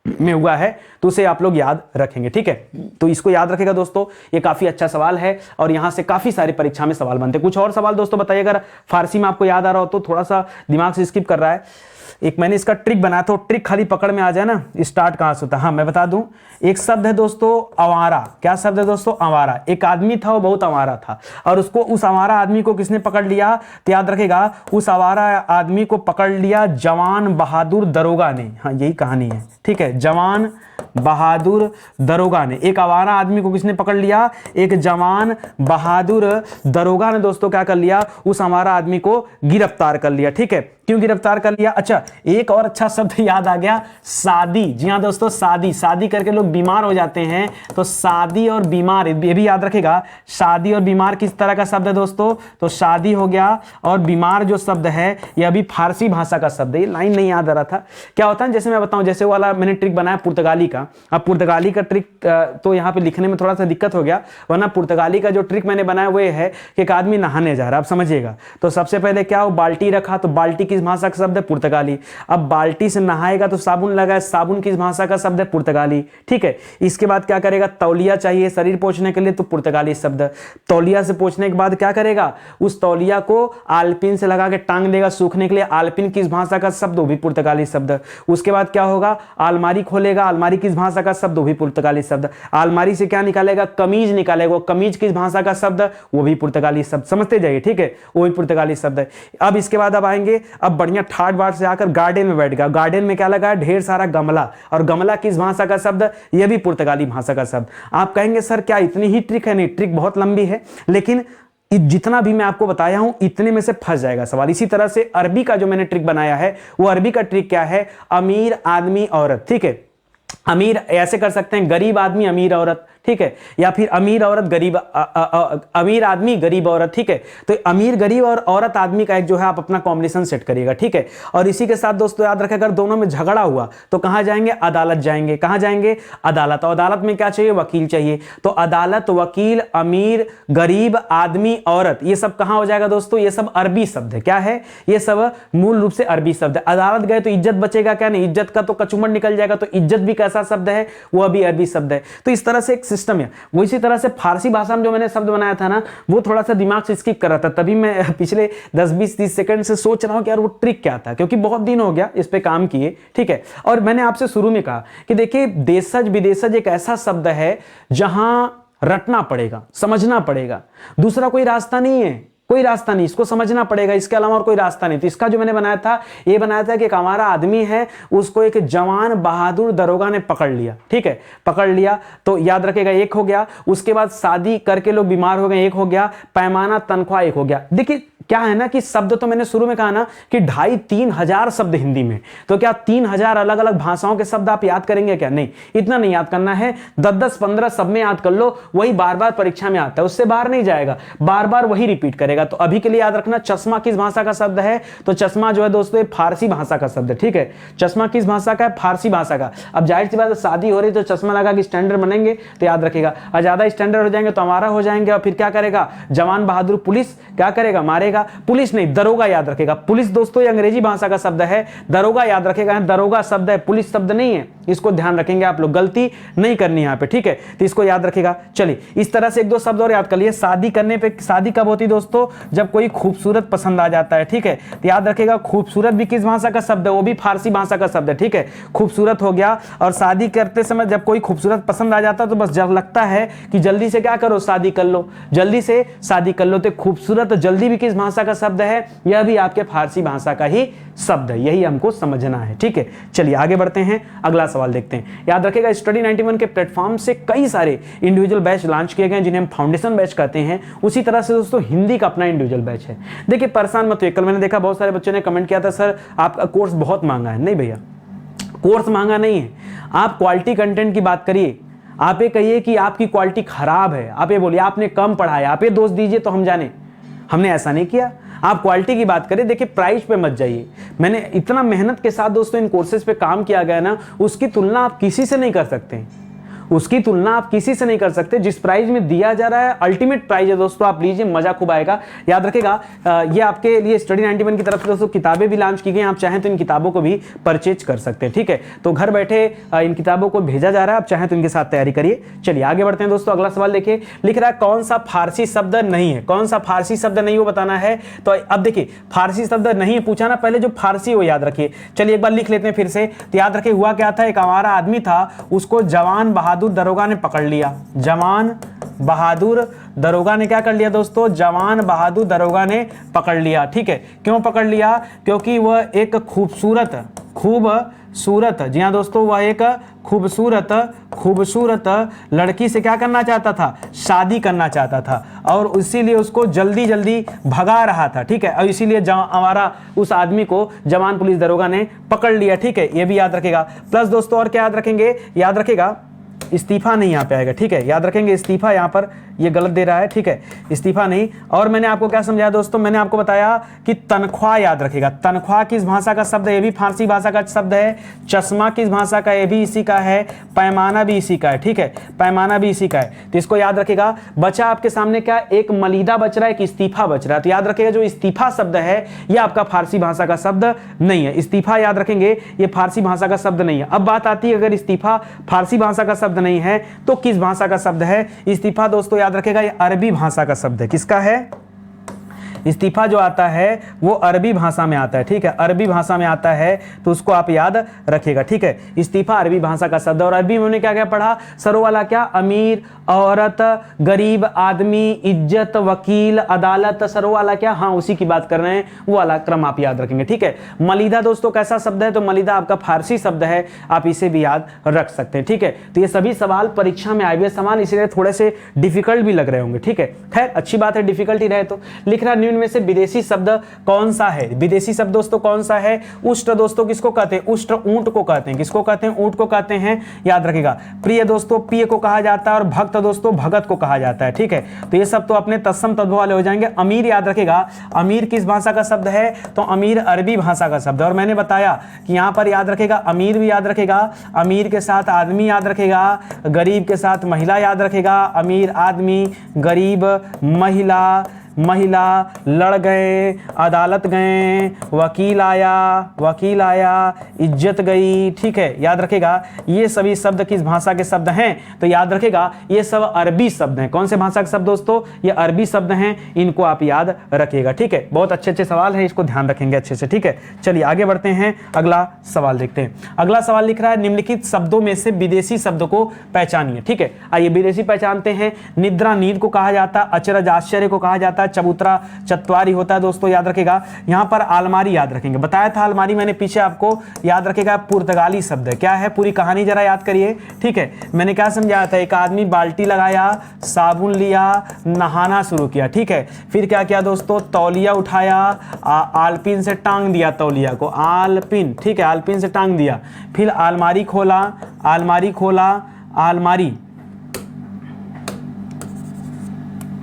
में हुआ है, तो उसे आप लोग याद रखेंगे। ठीक है, तो इसको याद रखेगा दोस्तों, ये काफी अच्छा सवाल है और यहां से काफी सारे परीक्षा में सवाल बनते हैं। कुछ और सवाल दोस्तों बताइए, अगर फारसी में आपको याद आ रहा हो तो। थोड़ा सा दिमाग से स्किप कर रहा है। एक मैंने इसका ट्रिक बनाया था, ट्रिक खाली पकड़ में आ जाए ना, स्टार्ट कहां से होता है। हाँ मैं बता दूं, एक शब्द है दोस्तों आवारा। क्या शब्द है दोस्तों? आवारा। एक आदमी था, वो बहुत आवारा था और उसको, उस आवारा आदमी को किसने पकड़ लिया? तो याद रखेगा, उस आवारा आदमी को पकड़ लिया जवान बहादुर दरोगा ने। हाँ यही कहानी है। ठीक है, जवान बहादुर दरोगा ने, एक आवारा आदमी को किसने पकड़ लिया? एक जवान बहादुर दरोगा ने दोस्तों क्या कर लिया? उस आवारा आदमी को गिरफ्तार कर लिया। ठीक है, क्यों गिरफ्तार कर लिया? अच्छा एक और अच्छा शब्द याद आ गया, शादी। जी हाँ दोस्तों, शादी। शादी करके लोग बीमार हो जाते हैं, तो शादी और बीमार, ये भी याद रखेगा। शादी और बीमार किस तरह का शब्द है दोस्तों? तो शादी हो गया और बीमार जो शब्द है ये अभी फारसी भाषा का शब्द है। ये लाइन नहीं याद आ रहा था। क्या होता है, जैसे मैं बताऊं, जैसे वाला मैंने ट्रिक बनाया पुर्तगाली का। अब पुर्तगाली का ट्रिक तो यहाँ पे लिखने में थोड़ा सा दिक्कत हो गया, वरना पुर्तगाली का जो ट्रिक मैंने बनाया वो ये है कि एक आदमी नहाने जा रहा है। आप समझिएगा, तो सबसे पहले क्या हो, बाल्टी रखा, तो बाल्टी किस भाषा का शब्द है? पुर्तगाली। अब बाल्टी से नहाएगा तो साबुन लगाए, साबुन किस भाषा का शब्द है? पुर्तगाली। ठीक है, इसके बाद क्या करेगा? तौलिया चाहिए शरीर पोंछने के लिए, तो पुर्तगाली शब्द। तौलिया से पोंछने के बाद क्या करेगा? उस तौलिया को आलपिन से लगा के टांग देगा सूखने के लिए, आलपिन किस भाषा का शब्द? वो भी पुर्तगाली शब्द। उसके बाद क्या होगा? अलमारी खोलेगा, अलमारी किस भाषा का शब्द? वो भी पुर्तगाली शब्द। अलमारी से क्या निकालेगा? कमीज निकालेगा, कमीज किस भाषा का शब्द? वो भी पुर्तगाली शब्द। समझते जाइए, ठीक है, वो भी पुर्तगाली शब्द है। अब इसके बाद अब आएंगे, अब बढ़िया थर्ड बार से आकर गार्डन में बैठ गया। गार्डन में क्या लगा? ढेर सारा गमला, और गमला किस भाषा का शब्द? यह भी पुर्तगाली भाषा का शब्द। आप कहेंगे सर क्या इतनी ही ट्रिक है? नहीं, ट्रिक बहुत लंबी है, लेकिन जितना भी मैं आपको बताया हूं इतने में से फंस जाएगा सवाल। इसी तरह से अरबी का जो मैंने ट्रिक बनाया है, वो अरबी का ट्रिक क्या है? अमीर आदमी औरत। ठीक है, अमीर ऐसे कर सकते हैं, गरीब आदमी अमीर औरत। ठीक है, या फिर अमीर औरत गरीब, अमीर आदमी गरीब औरत। ठीक है, तो अमीर गरीब और औरत आदमी का एक जो है आप अपना कॉम्बिनेशन सेट करिएगा। ठीक है, और इसी के साथ दोस्तों याद रखें, अगर दोनों में झगड़ा हुआ तो कहां जाएंगे? अदालत जाएंगे। कहां जाएंगे? अदालत। और अदालत में क्या चाहिए? वकील चाहिए। तो अदालत, वकील, अमीर, गरीब, आदमी, औरत, ये सब कहां हो जाएगा दोस्तों? ये सब अरबी शब्द है। क्या है? ये सब मूल रूप से अरबी शब्द है। अदालत गए तो इज्जत बचेगा क्या? नहीं, इज्जत का तो कचूमर निकल जाएगा। तो इज्जत भी कैसा शब्द है? वो अभी अरबी शब्द है। तो इस तरह से एक सिस्टम है। वो इसी तरह से फारसी भाषा में जो मैंने शब्द बनाया था ना, वो थोड़ा सा दिमाग से स्किप कर रहा था, तभी मैं पिछले 10 20 30 सेकंड से सोच रहा हूं कि यार वो ट्रिक क्या था, क्योंकि बहुत दिन हो गया इस पे काम किए। ठीक है, और मैंने आपसे शुरू में कहा कि देखिए देशज विदेशज एक ऐसा शब्द है जहां रटना पड़ेगा, समझना पड़ेगा, दूसरा कोई रास्ता नहीं है। कोई रास्ता नहीं, इसको समझना पड़ेगा, इसके अलावा और कोई रास्ता नहीं। तो इसका जो मैंने बनाया था, ये बनाया था कि एक हमारा आदमी है, उसको एक जवान बहादुर दरोगा ने पकड़ लिया। ठीक है, पकड़ लिया, तो याद रखेगा एक हो गया। उसके बाद शादी करके लोग बीमार हो गए, एक हो गया। पैमाना तनख्वाह, एक हो गया। देखिए क्या है ना कि शब्द तो मैंने शुरू में कहा ना कि 2,500-3 हजार शब्द हिंदी में, तो क्या 3,000 अलग अलग भाषाओं के शब्द आप याद करेंगे क्या? नहीं, इतना नहीं याद करना है। 10-10-15 सब में याद कर लो, वही बार बार परीक्षा में आता है, उससे बाहर नहीं जाएगा, बार बार वही रिपीट करेगा। तो अभी के लिए याद रखना, चश्मा किस भाषा का शब्द है? तो चश्मा जो है दोस्तों फारसी भाषा का शब्द है। ठीक है, चश्मा किस भाषा का है? फारसी भाषा का। अब जाहिर सी बात है, शादी हो रही तो चश्मा लगा के स्टैंडर्ड बनेंगे, तो याद रखेगा। और ज्यादा स्टैंडर्ड हो जाएंगे तो हमारा हो जाएंगे, और फिर क्या करेगा? जवान बहादुर पुलिस क्या करेगा? मारेगा। पुलिस नहीं, दरोगा याद रखेगा। पुलिस दोस्तों ये अंग्रेजी भाषा का शब्द है, दरोगा याद रखेगा, दरोगा शब्द है, पुलिस शब्द नहीं है। इसको ध्यान रखेंगे आप लोग, गलती नहीं करनी यहां पे। ठीक है, तो इसको याद रखेगा। चलिए इस तरह से एक दो शब्द और याद कर लिए। शादी करने पे, शादी कब होती दोस्तों? जब कोई खूबसूरत पसंद आ जाता है। ठीक है, तो याद रखेगा खूबसूरत भी किस भाषा का शब्द है? वो भी फारसी भाषा का शब्द है। ठीक है, खूबसूरत हो गया। और शादी करते समय जब कोई खूबसूरत पसंद आ जाता है तो बस जब लगता है कि जल्दी से क्या करो? शादी कर लो, जल्दी से शादी कर लो। तो खूबसूरत जल्दी भी किस भाषा का शब्द है? यह भी आपके फारसी भाषा का ही शब्द है, यही हमको समझना है। ठीक है, चलिए आगे बढ़ते हैं, अगला सवाल देखते हैं। याद रखिएगा स्टडी 91 के प्लेटफॉर्म से कई सारे इंडिविजुअल बैच लॉन्च किए गए जिन्हें हम फाउंडेशन बैच कहते हैं। उसी तरह से दोस्तों हिंदी का अपना इंडिविजुअल बैच है। देखिए परेशान मत होइए, कल मैंने देखा बहुत सारे बच्चों ने कमेंट किया था सर आपका कोर्स बहुत महंगा है। नहीं भैया, कोर्स महंगा नहीं है। आप क्वालिटी कंटेंट की बात करिए, आप ये कहिए कि आपकी क्वालिटी खराब है, आप ये बोलिए आपने कम पढ़ाया, आप ये दोष दीजिए तो हम जाने। हमने ऐसा नहीं किया। आप क्वालिटी की बात करें, देखिए प्राइस पे मत जाइए। मैंने इतना मेहनत के साथ दोस्तों इन कोर्सेज पे काम किया गया ना, उसकी तुलना आप किसी से नहीं कर सकते। उसकी तुलना आप किसी से नहीं कर सकते। जिस प्राइस में दिया जा रहा है अल्टीमेट प्राइस है दोस्तों, आप लीजिए, मजा खूब आएगा। याद रखेगा ये आपके लिए स्टडी 91 की तरफ से दोस्तों किताबें भी लॉन्च की गई, आप चाहें तो इन किताबों को भी परचेज कर सकते हैं। ठीक है, तो घर बैठे इन किताबों को भेजा जा रहा है, आप चाहें तो इनके साथ तैयारी करिए। चलिए आगे बढ़ते हैं दोस्तों। अगला सवाल देखिए, लिख रहा है कौन सा फारसी शब्द नहीं है, कौन सा फारसी शब्द नहीं वो बताना है। तो अब देखिए फारसी शब्द नहीं पूछा ना, पहले जो फारसी वो याद रखिए। चलिए एक बार लिख लेते हैं फिर से। तो याद रखिए हुआ क्या था, एक हमारा आदमी था, उसको जवान बहादुर दरोगा ने पकड़ लिया। जवान बहादुर दरोगा ने क्या कर लिया दोस्तों, जवान बहादुर दरोगा ने पकड़ लिया। ठीक है, क्यों पकड़ लिया, क्योंकि वह एक खूबसूरत, जी हाँ दोस्तों, वह एक खूबसूरत लड़की से क्या करना चाहता था, शादी करना चाहता था, और इसीलिए उसको जल्दी जल्दी भगा रहा था। ठीक है, और इसीलिए हमारा उस आदमी को जवान पुलिस दरोगा ने पकड़ लिया। ठीक है, ये भी याद रखेगा। प्लस दोस्तों और क्या याद रखेंगे, याद रखेगा इस्तीफा नहीं यहाँ पे आएगा। ठीक है, याद रखेंगे इस्तीफा, यहाँ पर ये गलत दे रहा है। ठीक है, इस्तीफा नहीं। और मैंने आपको क्या समझाया दोस्तों, मैंने आपको बताया कि तनख्वाह याद रखेगा। तनख्वाह किस भाषा का शब्द है, ये भी फारसी भाषा का शब्द है। चश्मा किस भाषा का, ये भी इसी का है। पैमाना भी इसी का है। ठीक है, पैमाना भी इसी का है, तो इसको याद रखेगा। बचा आपके सामने क्या, एक मलीदा बच रहा है, एक इस्तीफा बच रहा है। तो याद रखेगा जो इस्तीफा शब्द है ये आपका फारसी भाषा का शब्द नहीं है। इस्तीफा याद रखेंगे, ये फारसी भाषा का शब्द नहीं है। अब बात आती है अगर इस्तीफा फारसी भाषा का शब्द नहीं है तो किस भाषा का शब्द है। इस्तीफा दोस्तों याद रखेगा ये अरबी भाषा का शब्द है। किसका है, इस्तीफा जो आता है वो अरबी भाषा में आता है। ठीक है, अरबी भाषा में आता है, तो उसको आप याद रखिएगा। ठीक है, इस्तीफा अरबी भाषा का शब्द। और अरबी में उन्होंने क्या क्या पढ़ा, सरो वाला क्या, अमीर, औरत, गरीब, आदमी, इज्जत, वकील, अदालत, सरो वाला क्या, हाँ उसी की बात कर रहे हैं, वो वाला क्रम आप याद रखेंगे। ठीक है, मलीदा दोस्तों कैसा शब्द है, तो मलीदा आपका फारसी शब्द है, आप इसे भी याद रख सकते हैं। ठीक है, तो ये सभी सवाल परीक्षा में आए हुए सवाल, इसलिए थोड़े से डिफिकल्ट भी लग रहे होंगे। ठीक है, खैर अच्छी बात है, डिफिकल्ट ही रहे। तो लिख रहा निम्न में से विदेशी शब्द कौन सा है। विदेशी शब्द दोस्तों कौन सा है, उष्ट्र दोस्तों किसको कहते हैं, उष्ट्र ऊंट को कहते हैं। किसको कहते हैं, ऊंट को कहते हैं, याद रखिएगा। प्रिय दोस्तों प्रिय को कहा जाता है, और भक्त दोस्तों भगत को कहा जाता है। ठीक है, तो ये सब तो अपने तत्सम तद्भव वाले हो जाएंगे। अमीर याद रखेगा, अमीर किस भाषा का शब्द है, तो अमीर अरबी भाषा का शब्द है। और मैंने बताया कि यहां पर याद रखेगा अमीर भी याद रखेगा, अमीर के साथ आदमी याद रखेगा, गरीब के साथ महिला याद रखेगा। अमीर आदमी, गरीब महिला, लड़ गए, अदालत गए, वकील आया, इज्जत गई। ठीक है, याद रखेगा ये सभी शब्द किस भाषा के शब्द हैं, तो याद रखेगा ये सब अरबी शब्द हैं। कौन से भाषा के शब्द दोस्तों, ये अरबी शब्द हैं, इनको आप याद रखिएगा। ठीक है, बहुत अच्छे सवाल है, इसको ध्यान रखेंगे अच्छे से। ठीक है, चलिए आगे बढ़ते हैं, अगला सवाल देखते हैं। अगला सवाल लिख रहा है निम्नलिखित शब्दों में से विदेशी शब्द को पहचानिए। ठीक है, आइए विदेशी पहचानते हैं। निद्रा नींद को कहा जाता है, अचरज आश्चर्य को कहा जाता है, चबूतरा चतवारी होता है दोस्तों, याद रखेगा। यहां पर अलमारी याद रखेंगे, बताया था अलमारी मैंने पीछे आपको, याद रखेगा पुर्तगाली शब्द है। क्या है, पूरी कहानी जरा याद करिए। ठीक है, मैंने क्या समझाया था, एक आदमी बाल्टी लगाया, साबुन लिया, नहाना शुरू किया। ठीक है, फिर क्या किया दोस्तों, तौलिया उठाया, आलपिन से टांग दिया तौलिया को, आलपिन, ठीक है, आलपिन से टांग दिया। फिर अलमारी खोला,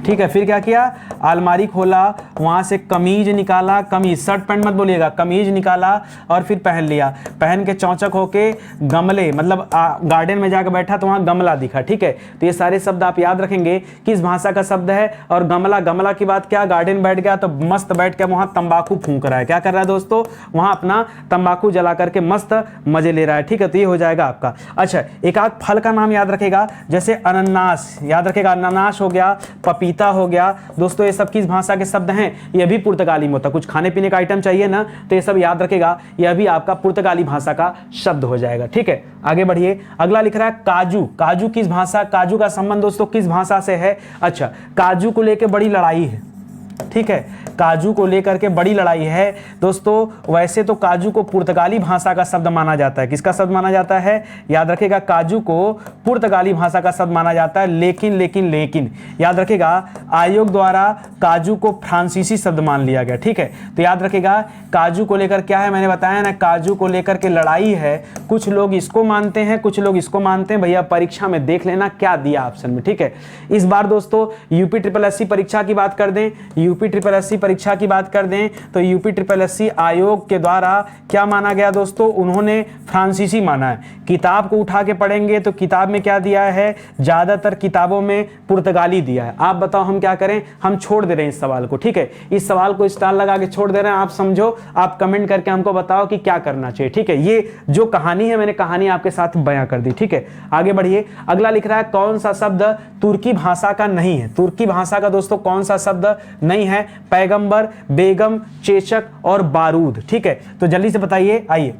ठीक है, फिर क्या किया, अलमारी खोला, वहां से कमीज निकाला, कमीज शर्ट पैंट मत बोलिएगा, कमीज निकाला और फिर पहन लिया। पहन के चौचक होके गमले, मतलब गार्डन में जाकर बैठा तो वहां गमला दिखा। ठीक है, तो ये सारे शब्द आप याद रखेंगे किस भाषा का शब्द है। और गमला की बात क्या, गार्डन बैठ गया तो मस्त बैठ के वहां तंबाकू फूंक रहा है। क्या कर रहा है दोस्तों, वहां अपना तंबाकू जला करके मस्त मजे ले रहा है। ठीक है, तो ये हो जाएगा आपका। अच्छा, एक आध फल का नाम याद रखेगा, जैसे अनानास याद रखेगा, अनानास हो गया, पपीता हो गया दोस्तों, ये सब किस भाषा के शब्द हैं, ये भी पुर्तगाली में होता है। कुछ खाने पीने का आइटम चाहिए ना, तो ये सब याद रखेगा, यह भी आपका पुर्तगाली भाषा का शब्द हो जाएगा। ठीक है, आगे बढ़िए। अगला लिख रहा है काजू किस भाषा, काजू का संबंध दोस्तों किस भाषा से है। अच्छा, काजू को लेकर बड़ी लड़ाई है। ठीक है, काजू को लेकर के बड़ी लड़ाई है दोस्तों। वैसे तो काजू को पुर्तगाली भाषा का शब्द माना जाता है। किसका शब्द माना जाता है, याद रखेगा, काजू को पुर्तगाली भाषा का शब्द माना जाता है। लेकिन याद रखेगा, आयोग द्वारा काजू को फ्रांसीसी शब्द मान लिया गया। ठीक है, तो याद रखेगा काजू को लेकर क्या है, मैंने बताया ना, काजू को लेकर के लड़ाई है। कुछ लोग इसको मानते हैं, कुछ लोग इसको मानते हैं। भैया परीक्षा में देख लेना क्या दिया ऑप्शन में। ठीक है, इस बार दोस्तों यूपी SSS परीक्षा की बात कर दें, यूपी ट्रिपल एससी परीक्षा की बात कर दें तो यूपी ट्रिपल एससी आयोग के द्वारा क्या माना गया दोस्तों, उन्होंने फ्रांसीसी माना है। किताब को उठा के पढ़ेंगे तो किताब में क्या दिया है, ज्यादातर किताबों में पुर्तगाली दिया है। आप बताओ हम क्या करें, हम छोड़ दे रहे हैं इस सवाल को, ठीक है, इस सवाल को स्टार लगा के छोड़ दे रहे हैं। आप समझो, आप कमेंट करके हमको बताओ कि क्या करना चाहिए, ठीक है। ये जो कहानी है, मैंने कहानी आपके साथ बयां कर दी, ठीक है। आगे बढ़िए, अगला लिख रहा है कौन सा शब्द तुर्की भाषा का नहीं है। तुर्की भाषा का दोस्तों कौन सा शब्द नहीं है, पैगंबर, बेगम, चेचक और बारूद, ठीक है। तो जल्दी से बताइए, आइए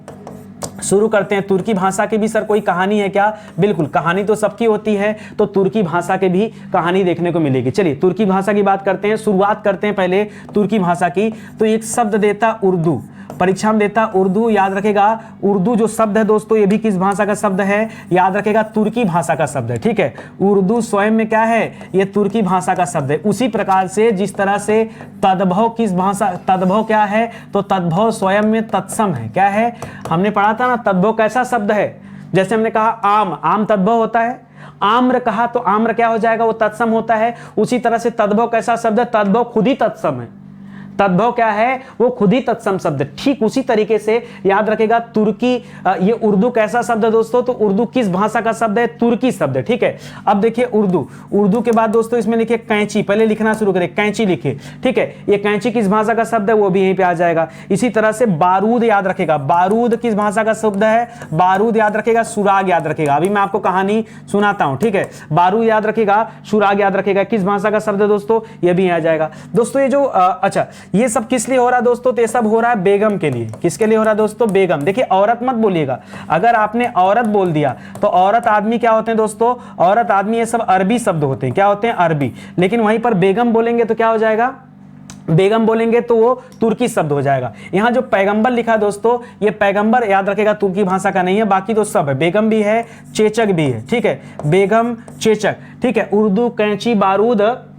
शुरू करते हैं। तुर्की भाषा की भी सर कोई कहानी है क्या? बिल्कुल, कहानी तो सबकी होती है, तो तुर्की भाषा के भी कहानी देखने को मिलेगी। चलिए तुर्की भाषा की बात करते हैं, शुरुआत करते हैं पहले तुर्की भाषा की। तो एक शब्द देता उर्दू, परीक्षा में देता उर्दू, याद रखेगा उर्दू जो शब्द है दोस्तों, ये भी किस भाषा का शब्द है, याद रखेगा तुर्की भाषा का शब्द है, ठीक है। उर्दू स्वयं में क्या है, ये तुर्की भाषा का शब्द है। उसी प्रकार से जिस तरह से तद्भव किस भाषा, तद्भव क्या है, तो तद्भव स्वयं में तत्सम है। क्या है, हमने पढ़ा था ना तद्भव कैसा शब्द है, जैसे हमने कहा आम, आम तद्भव होता है। आम्र कहा तो आम्र क्या हो जाएगा, वो तत्सम होता है। उसी तरह से तद्भव कैसा शब्द है, तद्भव खुद ही तत्सम है। तद्भव क्या है, वो खुद ही तत्सम शब्द। ठीक उसी तरीके से याद रखेगा तुर्की, ये उर्दू कैसा शब्द है दोस्तों, तो उर्दू किस भाषा का शब्द है, तुर्की शब्द है, ठीक है। अब देखिए उर्दू, उर्दू के बाद दोस्तों इसमें लिखिए कैंची, पहले लिखना शुरू करें, कैंची लिखिए, ठीक है। ये कैंची किस भाषा का शब्द है, वो भी यहीं पे आ जाएगा। इसी तरह से बारूद याद रखेगा, बारूद किस भाषा का शब्द है, बारूद याद रखेगा, सुराग याद रखेगा। अभी मैं आपको कहानी सुनाता हूं, ठीक है। बारूद याद रखेगा, सुराग याद रखेगा, किस भाषा का शब्द है दोस्तों, ये भी आ जाएगा। दोस्तों ये जो अच्छा, ये सब किस लिए हो रहा है दोस्तों, तो ये सब हो रहा है बेगम के लिए। किसके लिए हो रहा है दोस्तों, बेगम। देखिए औरत मत बोलिएगा, अगर आपने औरत बोल दिया तो औरत आदमी क्या होते हैं दोस्तों, औरत आदमी ये सब अरबी शब्द होते हैं, क्या होते हैं, अरबी। लेकिन वहीं पर बेगम बोलेंगे तो क्या हो जाएगा, बेगम बोलेंगे तो वो तुर्की शब्द हो जाएगा। यहां जो पैगंबर लिखा दोस्तों, ये पैगंबर याद रखेगा तुर्की भाषा का नहीं है, बाकी तो सब है, बेगम भी है, चेचक भी है, ठीक है, बेगम, चेचक, ठीक है। उर्दू, कैंची, बारूद,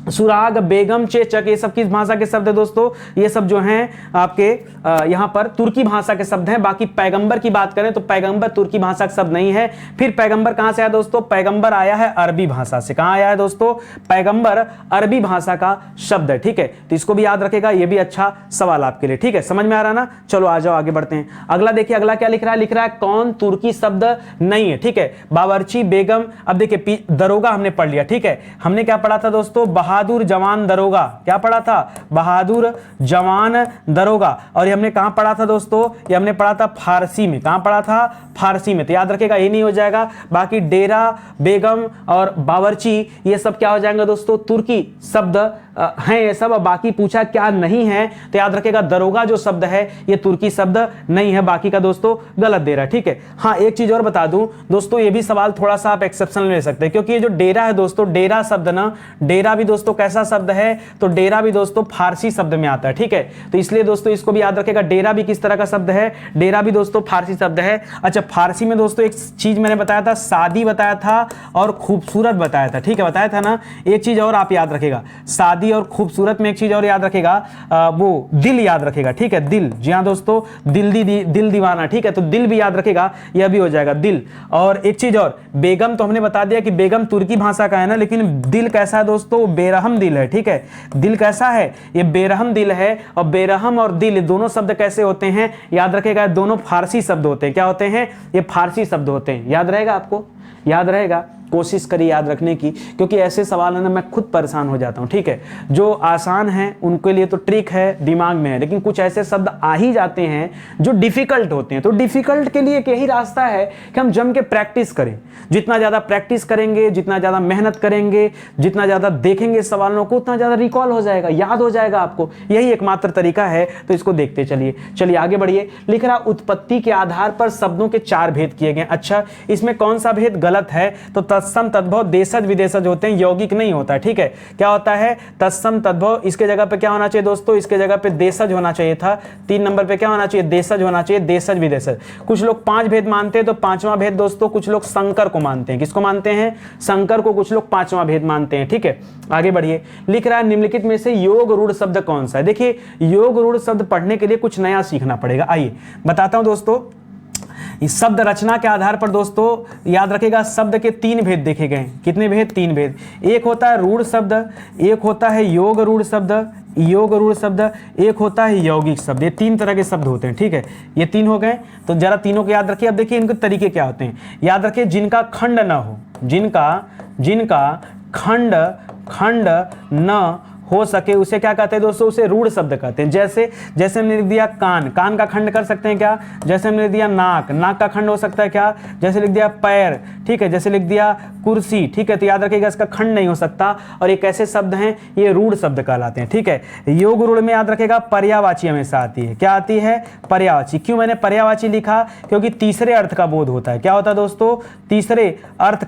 सुराग, बेगम, चेचक, ये सब किस भाषा के शब्द है दोस्तों, ये सब जो हैं आपके यहां पर तुर्की भाषा के शब्द हैं। बाकी पैगंबर की बात करें तो पैगंबर तुर्की भाषा का शब्द नहीं है। फिर पैगंबर कहां से आया दोस्तों, पैगंबर आया है अरबी भाषा से। कहां आया है दोस्तों, पैगंबर अरबी भाषा का शब्द है, ठीक है। तो इसको भी याद रखेगा, ये भी अच्छा सवाल आपके लिए, ठीक है। समझ में आ रहा ना, चलो आ जाओ आगे बढ़ते हैं। अगला देखिए, अगला क्या लिख रहा है, लिख रहा है कौन तुर्की शब्द नहीं है, ठीक है। बावर्ची, बेगम। अब देखिए दरोगा हमने पढ़ लिया, ठीक है। हमने क्या पढ़ा था दोस्तों, बहादुर जवान दरोगा, क्या पढ़ा था, बहादुर जवान दरोगा। और ये हमने कहां पढ़ा था दोस्तों, ये हमने पढ़ा था फारसी में। कहां पढ़ा था, फारसी में। तो याद रखेगा ये नहीं हो जाएगा। बाकी डेरा, बेगम और बावर्ची ये सब क्या हो जाएंगे दोस्तों, तुर्की शब्द हैं ये सब। बाकी पूछा क्या नहीं है, तो याद रखेगा दरोगा जो शब्द है ये तुर्की शब्द नहीं है, बाकी का दोस्तों गलत दे रहा है, ठीक है। हाँ एक चीज और बता दूं दोस्तों, ये भी सवाल थोड़ा सा आप एक्सेप्शन ले सकते हैं, क्योंकि ये जो डेरा है दोस्तों, डेरा शब्द ना, डेरा भी दोस्तों कैसा शब्द है, तो डेरा भी दोस्तों फारसी शब्द में आता है, ठीक है। तो इसलिए दोस्तों इसको भी याद रखेगा, डेरा भी किस तरह का शब्द है, डेरा भी दोस्तों फारसी शब्द है। अच्छा फारसी में दोस्तों एक चीज मैंने बताया था, शादी बताया था और खूबसूरत बताया था, ठीक है, बताया था ना। एक चीज और आप याद रखेगा, शादी और खूबसूरत में एक चीज और याद रखेगा, वो दिल याद रखेगा, ठीक है, दिल। जी हाँ दोस्तों, दिल दीवाना, ठीक है। तो दिल भी याद रखेगा, यह भी हो जाएगा दिल। और एक चीज और, बेगम तो हमने बता दिया कि बेगम तुर्की भाषा का है ना, लेकिन दिल कैसा है दोस्तों, बेरहम दिल है, ठीक है। दिल कैसा है, ये बेरहम दिल है। और बेरहम और दिल दोनों शब्द कैसे होते हैं, याद रखेगा, दोनों फारसी शब्द होते हैं। क्या होते हैं, ये फारसी शब्द होते हैं। याद रहेगा आपको, याद रहेगा, कोशिश करिए याद रखने की, क्योंकि ऐसे सवाल है ना मैं खुद परेशान हो जाता हूं, ठीक है। जो आसान है उनके लिए तो ट्रिक है, दिमाग में है, लेकिन कुछ ऐसे शब्द आ ही जाते हैं जो डिफिकल्ट होते हैं। तो डिफिकल्ट के लिए यही रास्ता है कि हम जम के प्रैक्टिस करें। जितना ज़्यादा प्रैक्टिस करेंगे, जितना ज़्यादा मेहनत करेंगे, जितना ज़्यादा देखेंगे सवालों को, उतना ज़्यादा रिकॉल हो जाएगा, याद हो जाएगा आपको। यही एकमात्र तरीका है, तो इसको देखते चलिए आगे बढ़िए। लिख रहा उत्पत्ति के आधार पर शब्दों के 4 भेद किए गए। अच्छा इसमें कौन सा भेद गलत है, तो तत्सम तद्भव देशज विदेशज होते हैं, यौगिक नहीं होता है, ठीक है। क्या होता है, तत्सम तद्भव, इसके जगह पे क्या होना चाहिए दोस्तों, इसके जगह पे देशज होना चाहिए था। 3 नंबर पे क्या होना चाहिए, देशज होना चाहिए, देशज विदेशज। कुछ लोग 5 भेद मानते हैं, तो 5वां भेद दोस्तों कुछ लोग शंकर को मानते हैं। किसको मानते हैं, शंकर को कुछ लोग 5वां भेद मानते हैं, ठीक है। आगे बढ़िए, लिख रहा है निम्नलिखित में से योग रूढ़ शब्द कौन सा है। देखिए योग रूढ़ शब्द पढ़ने के लिए कुछ नया सीखना पड़ेगा। आइए बताता हूं दोस्तों, इस शब्द रचना के आधार पर दोस्तों याद रखिएगा शब्द के 3 भेद देखे गए। कितने भेद? 3 भेद। एक होता है रूढ़ शब्द, एक होता है योग रूढ़ शब्द, योग रूढ़ शब्द, एक होता है यौगिक शब्द। ये 3 तरह के शब्द होते हैं, ठीक है। ये 3 हो गए, तो जरा तीनों को याद रखिए। अब देखिए इनके तरीके क्या होते हैं। याद रखिए जिनका खंड न हो, जिनका खंड न हो सके उसे क्या कहते हैं दोस्तों? उसे रूढ़ शब्द कहते हैं। जैसे हमने लिख दिया कान का खंड कर सकते हैं क्या? जैसे हमने लिख दिया नाक का खंड हो सकता है क्या? जैसे लिख दिया पैर, ठीक है। जैसे लिख दिया कुर्सी, ठीक है। तो याद रखिएगा इसका खंड नहीं हो सकता, और एक ऐसे शब्द हैं ये रूढ़ शब्द कहलाते हैं, ठीक है। योग रूढ़ में याद रखिएगा पर्यायवाची हमेशा आती है। क्या आती है? पर्यायवाची। क्यों मैंने पर्यायवाची लिखा? क्योंकि तीसरे अर्थ का बोध होता है। क्या होता है दोस्तों? तीसरे अर्थ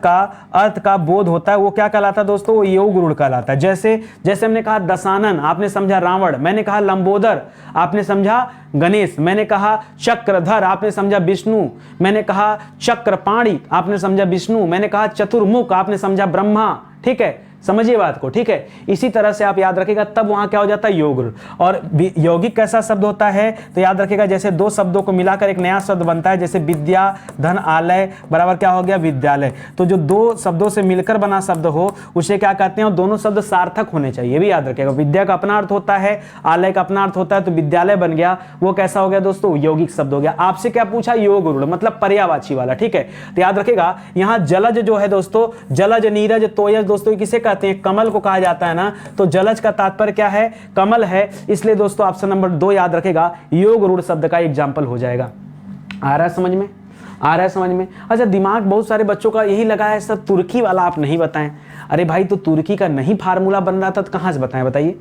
का बोध होता है। वो क्या कहलाता है दोस्तों? वो योग रूढ़ कहलाता है। जैसे हमने कहा दशानन, आपने समझा रावण। मैंने कहा लंबोदर, आपने समझा गणेश। मैंने कहा चक्रधर, आपने समझा विष्णु। मैंने कहा चक्रपाणी, आपने समझा विष्णु। मैंने कहा चतुर्मुख, आपने समझा ब्रह्मा, ठीक है। समझिए बात को, ठीक है। इसी तरह से आप याद रखिएगा, तब वहां क्या हो जाता है? योग। और यौगिक कैसा शब्द होता है? तो याद रखिएगा जैसे 2 शब्दों को मिलाकर एक नया शब्द बनता है, जैसे विद्या धन आलय बराबर क्या हो गया? विद्यालय। तो जो 2 शब्दों से मिलकर बना शब्द हो उसे क्या कहते हैं? और दोनों शब्द सार्थक होने चाहिए, भी याद रखिएगा। विद्या का अपना अर्थ होता है, आलय का अपना अर्थ होता है, तो विद्यालय बन गया, वो कैसा हो गया दोस्तों? यौगिक शब्द हो गया। आपसे क्या पूछा? योग रूढ़, मतलब पर्यायवाची वाला, ठीक है। तो याद रखिएगा यहाँ जलज जो है दोस्तों, जलज नीरज तोयज दोस्तों किसे कहते हैं? कमल को कहा जाता है ना। तो जलज का तात्पर्य क्या है? कमल है। इसलिए दोस्तों ऑप्शन नंबर 2 याद रखेगा, योग रूढ़ शब्द का एग्जाम्पल हो जाएगा। आ रहा है समझ में? आ रहा है समझ में? अच्छा, दिमाग बहुत सारे बच्चों का यही लगा है सर तुर्की वाला आप नहीं बताएं। अरे भाई, तो तुर्की का नहीं फार्मूला बन रहा था तो कहां से बताएं? बताइए,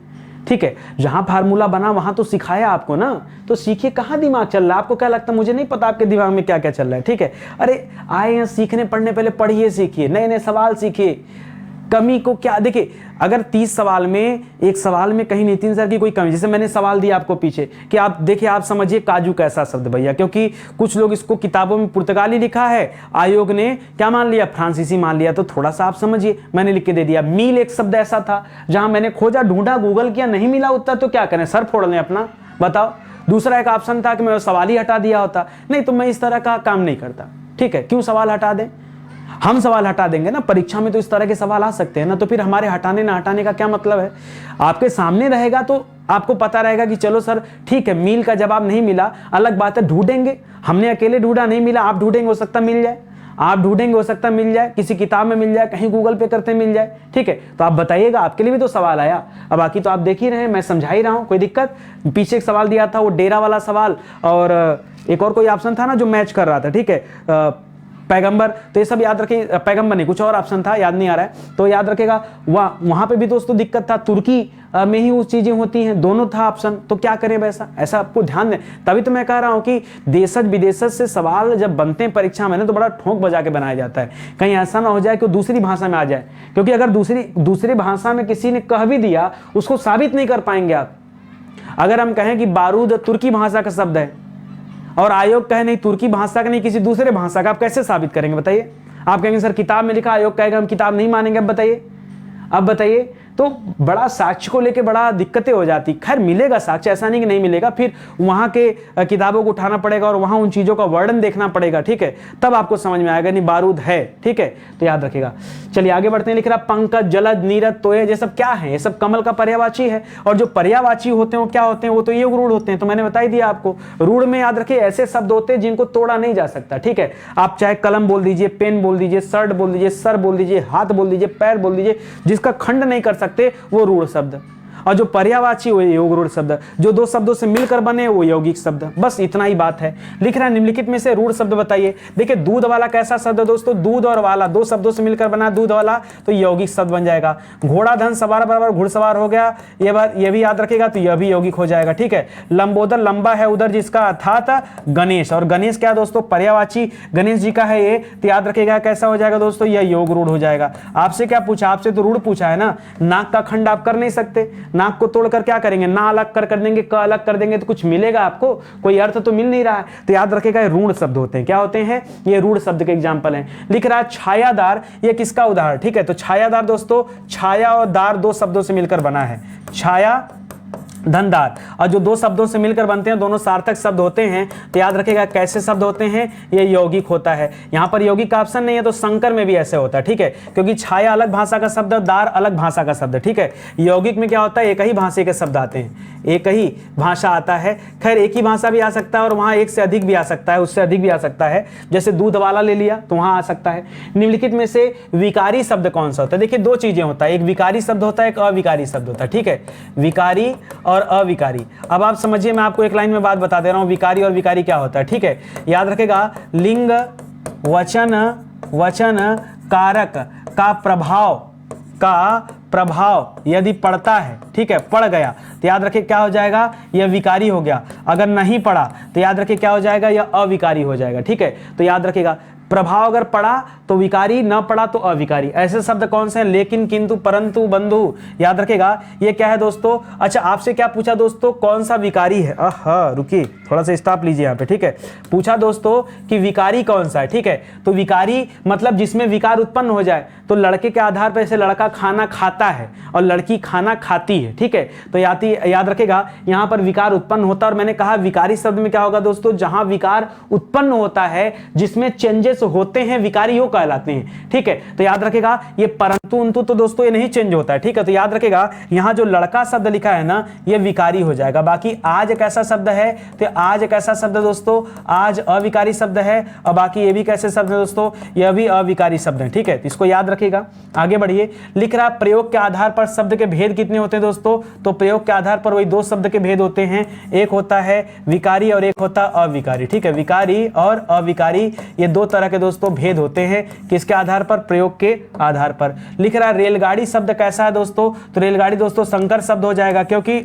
ठीक है। जहां फार्मूला बना वहां तो सिखाया आपको ना, तो सीखिए। कहां दिमाग चल रहा है? आपको क्या लगता है? मुझे नहीं पता आपके दिमाग में क्या क्या चल रहा है, ठीक है। अरे आए हैं सीखने पढ़ने, पहले पढ़िए, सीखिए, नए नए सवाल सीखिए। कमी को क्या देखिए, अगर 30 सवाल में एक सवाल में कहीं नितिन सर की कोई कमी, जैसे मैंने सवाल दिया आपको पीछे कि आप देखिए, आप समझिए काजू कैसा शब्द भैया, क्योंकि कुछ लोग इसको किताबों में पुर्तगाली लिखा है, आयोग ने क्या मान लिया? फ्रांसीसी मान लिया। तो थोड़ा सा आप समझिए, मैंने लिख के दे दिया। मील एक शब्द ऐसा था जहां मैंने खोजा, ढूंढा, गूगल किया, नहीं मिला उत्तर, तो क्या करें? सर फोड़ लें अपना? बताओ। दूसरा एक ऑप्शन था कि मैं सवाल ही हटा दिया होता। नहीं, तो मैं इस तरह का काम नहीं करता, ठीक है। क्यों सवाल हटा दें? हम सवाल हटा देंगे ना, परीक्षा में तो इस तरह के सवाल आ सकते हैं ना, तो फिर हमारे हटाने ना हटाने का क्या मतलब है? आपके सामने रहेगा तो आपको पता रहेगा कि चलो सर ठीक है, मील का जवाब नहीं मिला, अलग बात है, ढूंढेंगे। हमने अकेले ढूंढा, नहीं मिला, आप ढूंढेंगे, हो सकता मिल जाए। आप ढूंढेंगे, हो सकता मिल जाए, किसी किताब में मिल जाए, कहीं गूगल पे करते मिल जाए, ठीक है। तो आप बताइएगा, आपके लिए भी तो सवाल आया। अब बाकी तो आप देख ही रहे हैं, मैं समझा ही रहा हूं, कोई दिक्कत? पीछे एक सवाल दिया था वो डेरा वाला सवाल, और एक और कोई ऑप्शन था ना जो मैच कर रहा था, ठीक है, पैगंबर। तो ये सब याद रखिए, पैगंबर नहीं, कुछ और ऑप्शन था, याद नहीं आ रहा है, तो याद रखेगा। वहां पे भी दोस्तों दिक्कत था, तुर्की में ही वो चीजें होती हैं, दोनों था ऑप्शन, तो क्या करें वैसा? ऐसा आपको ध्यान दें। तभी तो मैं कह रहा हूं कि देशज विदेशज से सवाल जब बनते हैं परीक्षा में ना, तो बड़ा ठोंक बजा के बनाया जाता है। कहीं ऐसा ना हो जाए कि वो दूसरी भाषा में आ जाए, क्योंकि अगर दूसरी भाषा में किसी ने कह भी दिया, उसको साबित नहीं कर पाएंगे आप। अगर हम कहें कि बारूद तुर्की भाषा का शब्द है और आयोग कहे नहीं तुर्की भाषा का नहीं, किसी दूसरे भाषा का, आप कैसे साबित करेंगे? बताइए। आप कहेंगे सर किताब में लिखा, आयोग कहेगा हम किताब नहीं मानेंगे। अब बताइए, तो बड़ा साक्ष्य को लेके बड़ा दिक्कतें हो जाती। खैर मिलेगा साक्ष्य, ऐसा नहीं कि नहीं मिलेगा, फिर वहां के किताबों को उठाना पड़ेगा और वहां उन चीजों का वर्णन देखना पड़ेगा, ठीक है, तब आपको समझ में आएगा नहीं बारूद है, ठीक है। तो याद रखिएगा। चलिए आगे बढ़ते हैं। लिख रहा पंकज, जलद, नीरज, तोय, ये सब क्या है? ये सब कमल का पर्यायवाची है, और जो पर्यायवाची होते हैं वो क्या होते हैं? वो तो योग रूढ़ होते हैं। तो मैंने बता ही दिया आपको। रूढ़ में याद रखिए ऐसे शब्द होते हैं जिनको तोड़ा नहीं जा सकता, ठीक है। आप चाहे कलम बोल दीजिए, पेन बोल दीजिए, शर्ट बोल दीजिए, सर बोल दीजिए, हाथ बोल दीजिए, पैर बोल दीजिए, जिसका खंड नहीं कर सकते वो रूढ़ शब्द, और जो पर्यायवाची वो योग रूढ़ शब्द, जो 2 शब्दों से मिलकर बने वो यौगिक शब्द। बस इतना ही बात है। लिख रहा है निम्नलिखित में से रूढ़ शब्द बताइए। देखिए दूध वाला कैसा शब्द है दोस्तों? दूध और वाला 2 शब्दों से मिलकर बना दूध वाला, तो यौगिक शब्द बन जाएगा। घोड़ा धन सवार बराबर घुड़सवार हो गया, ये बात ये भी याद रखेगा, तो यह भी यौगिक हो जाएगा, ठीक है। लंबोदर, लंबा है उधर जिसका, अर्थात गणेश, और गणेश क्या दोस्तों? पर्यायवाची गणेश जी का है ये, तो याद रखेगा कैसा हो जाएगा दोस्तों? यह योग रूढ़ हो जाएगा। आपसे क्या पूछा? आपसे तो रूढ़ पूछा है ना। नाक का खंड आप कर नहीं सकते, नाक को तोड़कर क्या करेंगे? ना अलग कर देंगे, क अलग कर देंगे, तो कुछ मिलेगा आपको? कोई अर्थ तो मिल नहीं रहा है। तो याद रखेगा ये रूढ़ शब्द होते हैं। क्या होते हैं? ये रूढ़ शब्द के एग्जांपल हैं। लिख रहा है छायादार, ये किसका उदाहरण? ठीक है, तो छायादार दोस्तों, छाया और दार 2 शब्दों से मिलकर बना है। छाया धनदार। और जो दो शब्दों से मिलकर बनते हैं दोनों सार्थक शब्द होते हैं, तो याद रखिएगा कैसे शब्द होते हैं, ये यौगिक होता है। यहाँ पर यौगिक का ऑप्शन नहीं है, तो संकर में भी ऐसे होता है, ठीक है, क्योंकि छाया अलग भाषा का शब्द, दार अलग भाषा का शब्द, ठीक है। यौगिक में क्या होता है, एक ही भाषा के शब्द आते हैं, एक ही भाषा आता है। खैर एक ही भाषा भी आ सकता है और वहाँ एक से अधिक भी आ सकता है, उससे अधिक भी आ सकता है। जैसे दूध वाला ले लिया तो वहाँ आ सकता है। निम्नलिखित में से विकारी शब्द कौन सा होता है? देखिए दो चीजें होता है, एक विकारी शब्द होता है, एक अविकारी शब्द होता है, ठीक है, विकारी और अविकारी। अब आप समझिए, मैं आपको एक लाइन में बात बता दे रहा हूं, विकारी और विकारी क्या होता है, ठीक है। याद रखेगा, लिंग वचन कारक का प्रभाव यदि पड़ता है, ठीक है, पड़ गया तो याद रखिए क्या हो जाएगा, यह विकारी हो गया। अगर नहीं पड़ा तो याद रखिए क्या हो जाएगा, यह अविकारी हो जाएगा, ठीक है। तो याद रखिएगा प्रभाव अगर पड़ा तो विकारी, न पड़ा तो अविकारी। ऐसे शब्द कौन से हैं? लेकिन, किंतु, परंतु, बंधु। याद रखेगा ये क्या है दोस्तों। अच्छा आपसे क्या पूछा दोस्तों, कौन सा विकारी है? रुकिए थोड़ा सा स्टॉप लीजिए यहाँ पे, ठीक है। पूछा दोस्तों कि विकारी कौन सा है, ठीक है। तो विकारी मतलब जिसमें विकार उत्पन्न हो जाए। तो लड़के के आधार पर जैसे लड़का खाना खाता है और लड़की खाना खाती है, ठीक है। तो याद रखेगा यहाँ पर विकार उत्पन्न होता है। और मैंने कहा विकारी शब्द में क्या होगा दोस्तों, जहां विकार उत्पन्न होता है, जिसमें चेंजेस होते हैं, विकारी वो कहलाते हैं, ठीक है। तो याद रखेगा ये परंतु उंतु तो दोस्तों ये नहीं चेंज होता है, ठीक है। तो याद रखेगा यहाँ जो लड़का शब्द लिखा है ना, ये विकारी हो जाएगा। बाकी आज एक ऐसा शब्द है, तो आज एक ऐसा शब्द दोस्तों, आज अविकारी शब्द है। और बाकी ये भी कैसे शब्द है दोस्तों, यह भी अविकारी शब्द है, ठीक है। तो इसको याद रखिएगा। आगे बढ़िए, लिख रहा प्रयोग के आधार पर शब्द के भेद कितने होते हैं दोस्तों। तो प्रयोग के आधार पर वही दो शब्द के भेद होते हैं, एक होता है विकारी और एक होता है अविकारी, ठीक है। विकारी और अविकारी ये दो तरह के दोस्तों भेद होते हैं, किसके आधार पर, प्रयोग के आधार पर। लिख रहा रेलगाड़ी शब्द कैसा है दोस्तों। तो रेलगाड़ी दोस्तों संकर शब्द हो जाएगा, क्योंकि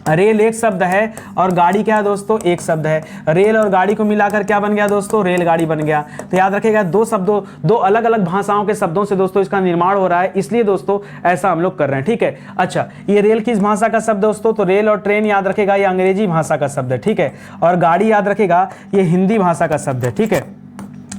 रेल एक शब्द है और गाड़ी क्या है दोस्तों, एक शब्द है। रेल और गाड़ी को मिलाकर क्या बन गया दोस्तों, रेलगाड़ी बन गया। तो याद रखिएगा दो अलग अलग भाषाओं के शब्दों से दोस्तों इसका निर्माण हो रहा है, इसलिए दोस्तों ऐसा हम लोग कर रहे हैं, ठीक है। अच्छा ये रेल किस भाषा का शब्द दोस्तों, तो रेल और ट्रेन याद रखेगा ये अंग्रेजी भाषा का शब्द है, ठीक है। और गाड़ी याद रखेगा ये हिंदी भाषा का शब्द है, ठीक है।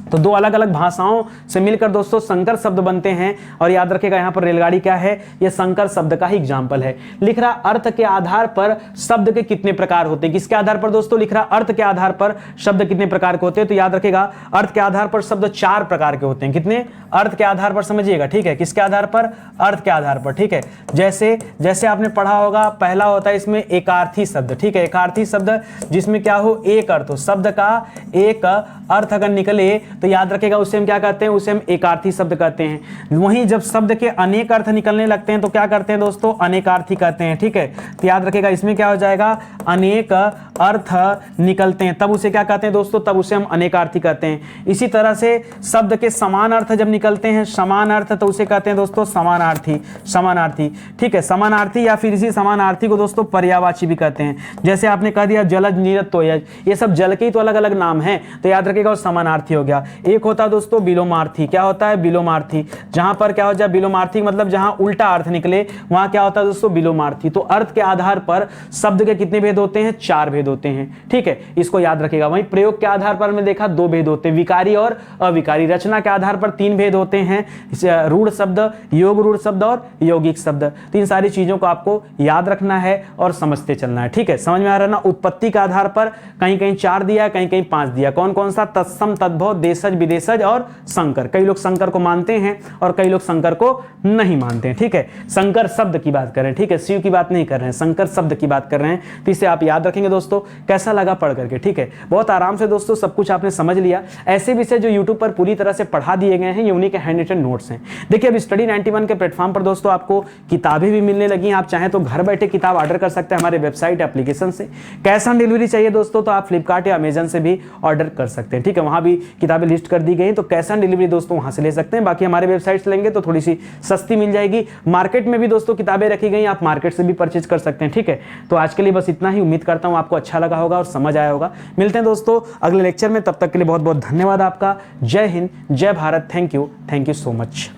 तो दो अलग अलग भाषाओं से मिलकर दोस्तों संकर शब्द बनते हैं। और याद रखेगा यहाँ पर रेलगाड़ी क्या है, ये संकर शब्द का ही एग्जाम्पल है। लिख रहा अर्थ के आधार पर शब्द के कितने प्रकार होते हैं। किसके आधार पर दोस्तों, लिख रहा अर्थ के आधार पर शब्द कितने प्रकार के होते हैं। तो याद रखेगा अर्थ के आधार पर शब्द 4 प्रकार के होते हैं। कितने, अर्थ के आधार पर समझिएगा, ठीक है। किसके आधार पर, अर्थ के आधार पर, ठीक है। जैसे आपने पढ़ा होगा, पहला होता है इसमें एकार्थी शब्द, ठीक है। एकार्थी शब्द जिसमें क्या हो, एक अर्थ हो, शब्द का एक अर्थ अगर निकले तो याद रखेगा उसे हम क्या कहते हैं, उसे हम एकार्थी शब्द कहते हैं। वहीं जब शब्द के अनेक अर्थ निकलने लगते हैं तो क्या करते हैं दोस्तों, अनेकार्थी कहते हैं, ठीक है। तो याद रखेगा इसमें क्या हो जाएगा, अनेक अर्थ निकलते हैं, तब उसे क्या कहते हैं दोस्तों, तब उसे हम अनेकार्थी कहते हैं। इसी तरह से शब्द के समान अर्थ जब निकलते हैं, समान अर्थ, तो उसे कहते हैं दोस्तों समानार्थी, समानार्थी, ठीक है। समानार्थी या फिर इसी समानार्थी को दोस्तों पर्यायवाची भी कहते हैं। जैसे आपने कह दिया जलज, नीरज, तोयज, ये सब जल के ही तो अलग अलग नाम हैं, तो याद रखेगा वो समानार्थी हो गया। एक होता है दोस्तों विलोमार्थी, क्या होता है, विलोमार्थी, जहां पर क्या हो जाए, विलोमार्थी मतलब जहां उल्टा अर्थ निकले वहां क्या होता है दोस्तों, विलोमार्थी। तो अर्थ के आधार पर शब्द के कितने भेद होते हैं, 4 भेद होते हैं, ठीक है। इसको याद रखेगा। वहीं प्रयोग के आधार पर हमने देखा 2 भेद होते हैं, विकारी और अविकारी। रचना के आधार पर 3 भेद होते हैं, रूढ़ शब्द, योग रूढ़ शब्द और यौगिक शब्द। तो इन सारी चीजों को आपको याद रखना है और समझते चलना है, ठीक है। समझ में आ रहा है ना। उत्पत्ति के आधार पर कहीं कहीं 4 दिया, कहीं कहीं 5 दिया। कौन कौन सा, तत्सम, तद्भव, देशज, विदेशज और संकर। कई लोग संकर को मानते हैं और कई लोग संकर को नहीं मानते हैं, ठीक है। संकर शब्द की बात कर रहे हैं, ठीक है, शिव की बात नहीं कर रहे हैं, संकर शब्द की बात कर रहे हैं। तो इसे आप याद रखेंगे दोस्तों। कैसा लगा पढ़ करके, ठीक है। बहुत आराम से दोस्तों सब कुछ आपने समझ लिया। ऐसे विषय जो यूट्यूब पर पूरी तरह से पढ़ा दिए गए हैं, ये उन्हीं के हैंड रिटन नोट्स हैं। देखिए अब स्टडी 91 के प्लेटफॉर्म पर दोस्तों आपको किताबें भी मिलने लगी हैं। आप चाहें तो घर बैठे किताब ऑर्डर कर सकते हैं हमारे वेबसाइट एप्लीकेशन से। कैश ऑन डिलीवरी चाहिए दोस्तों तो आप फ्लिपकार्ट या अमेजन से भी ऑर्डर कर सकते हैं, ठीक है। वहां भी किताबें लिस्ट कर दी गई, तो कैश ऑन डिलीवरी दोस्तों वहां से ले सकते हैं। बाकी हमारे वेबसाइट से लेंगे तो थोड़ी सी सस्ती मिल जाएगी। मार्केट में भी दोस्तों किताबें रखी गई, आप मार्केट से भी परचेज कर सकते हैं, ठीक है। तो आज के लिए बस इतना ही। उम्मीद करता हूं आपको अच्छा लगा होगा और समझ आया होगा। मिलते हैं दोस्तों अगले लेक्चर में, तब तक के लिए बहुत बहुत धन्यवाद आपका। जय हिंद, जय Bharat. Thank you so much.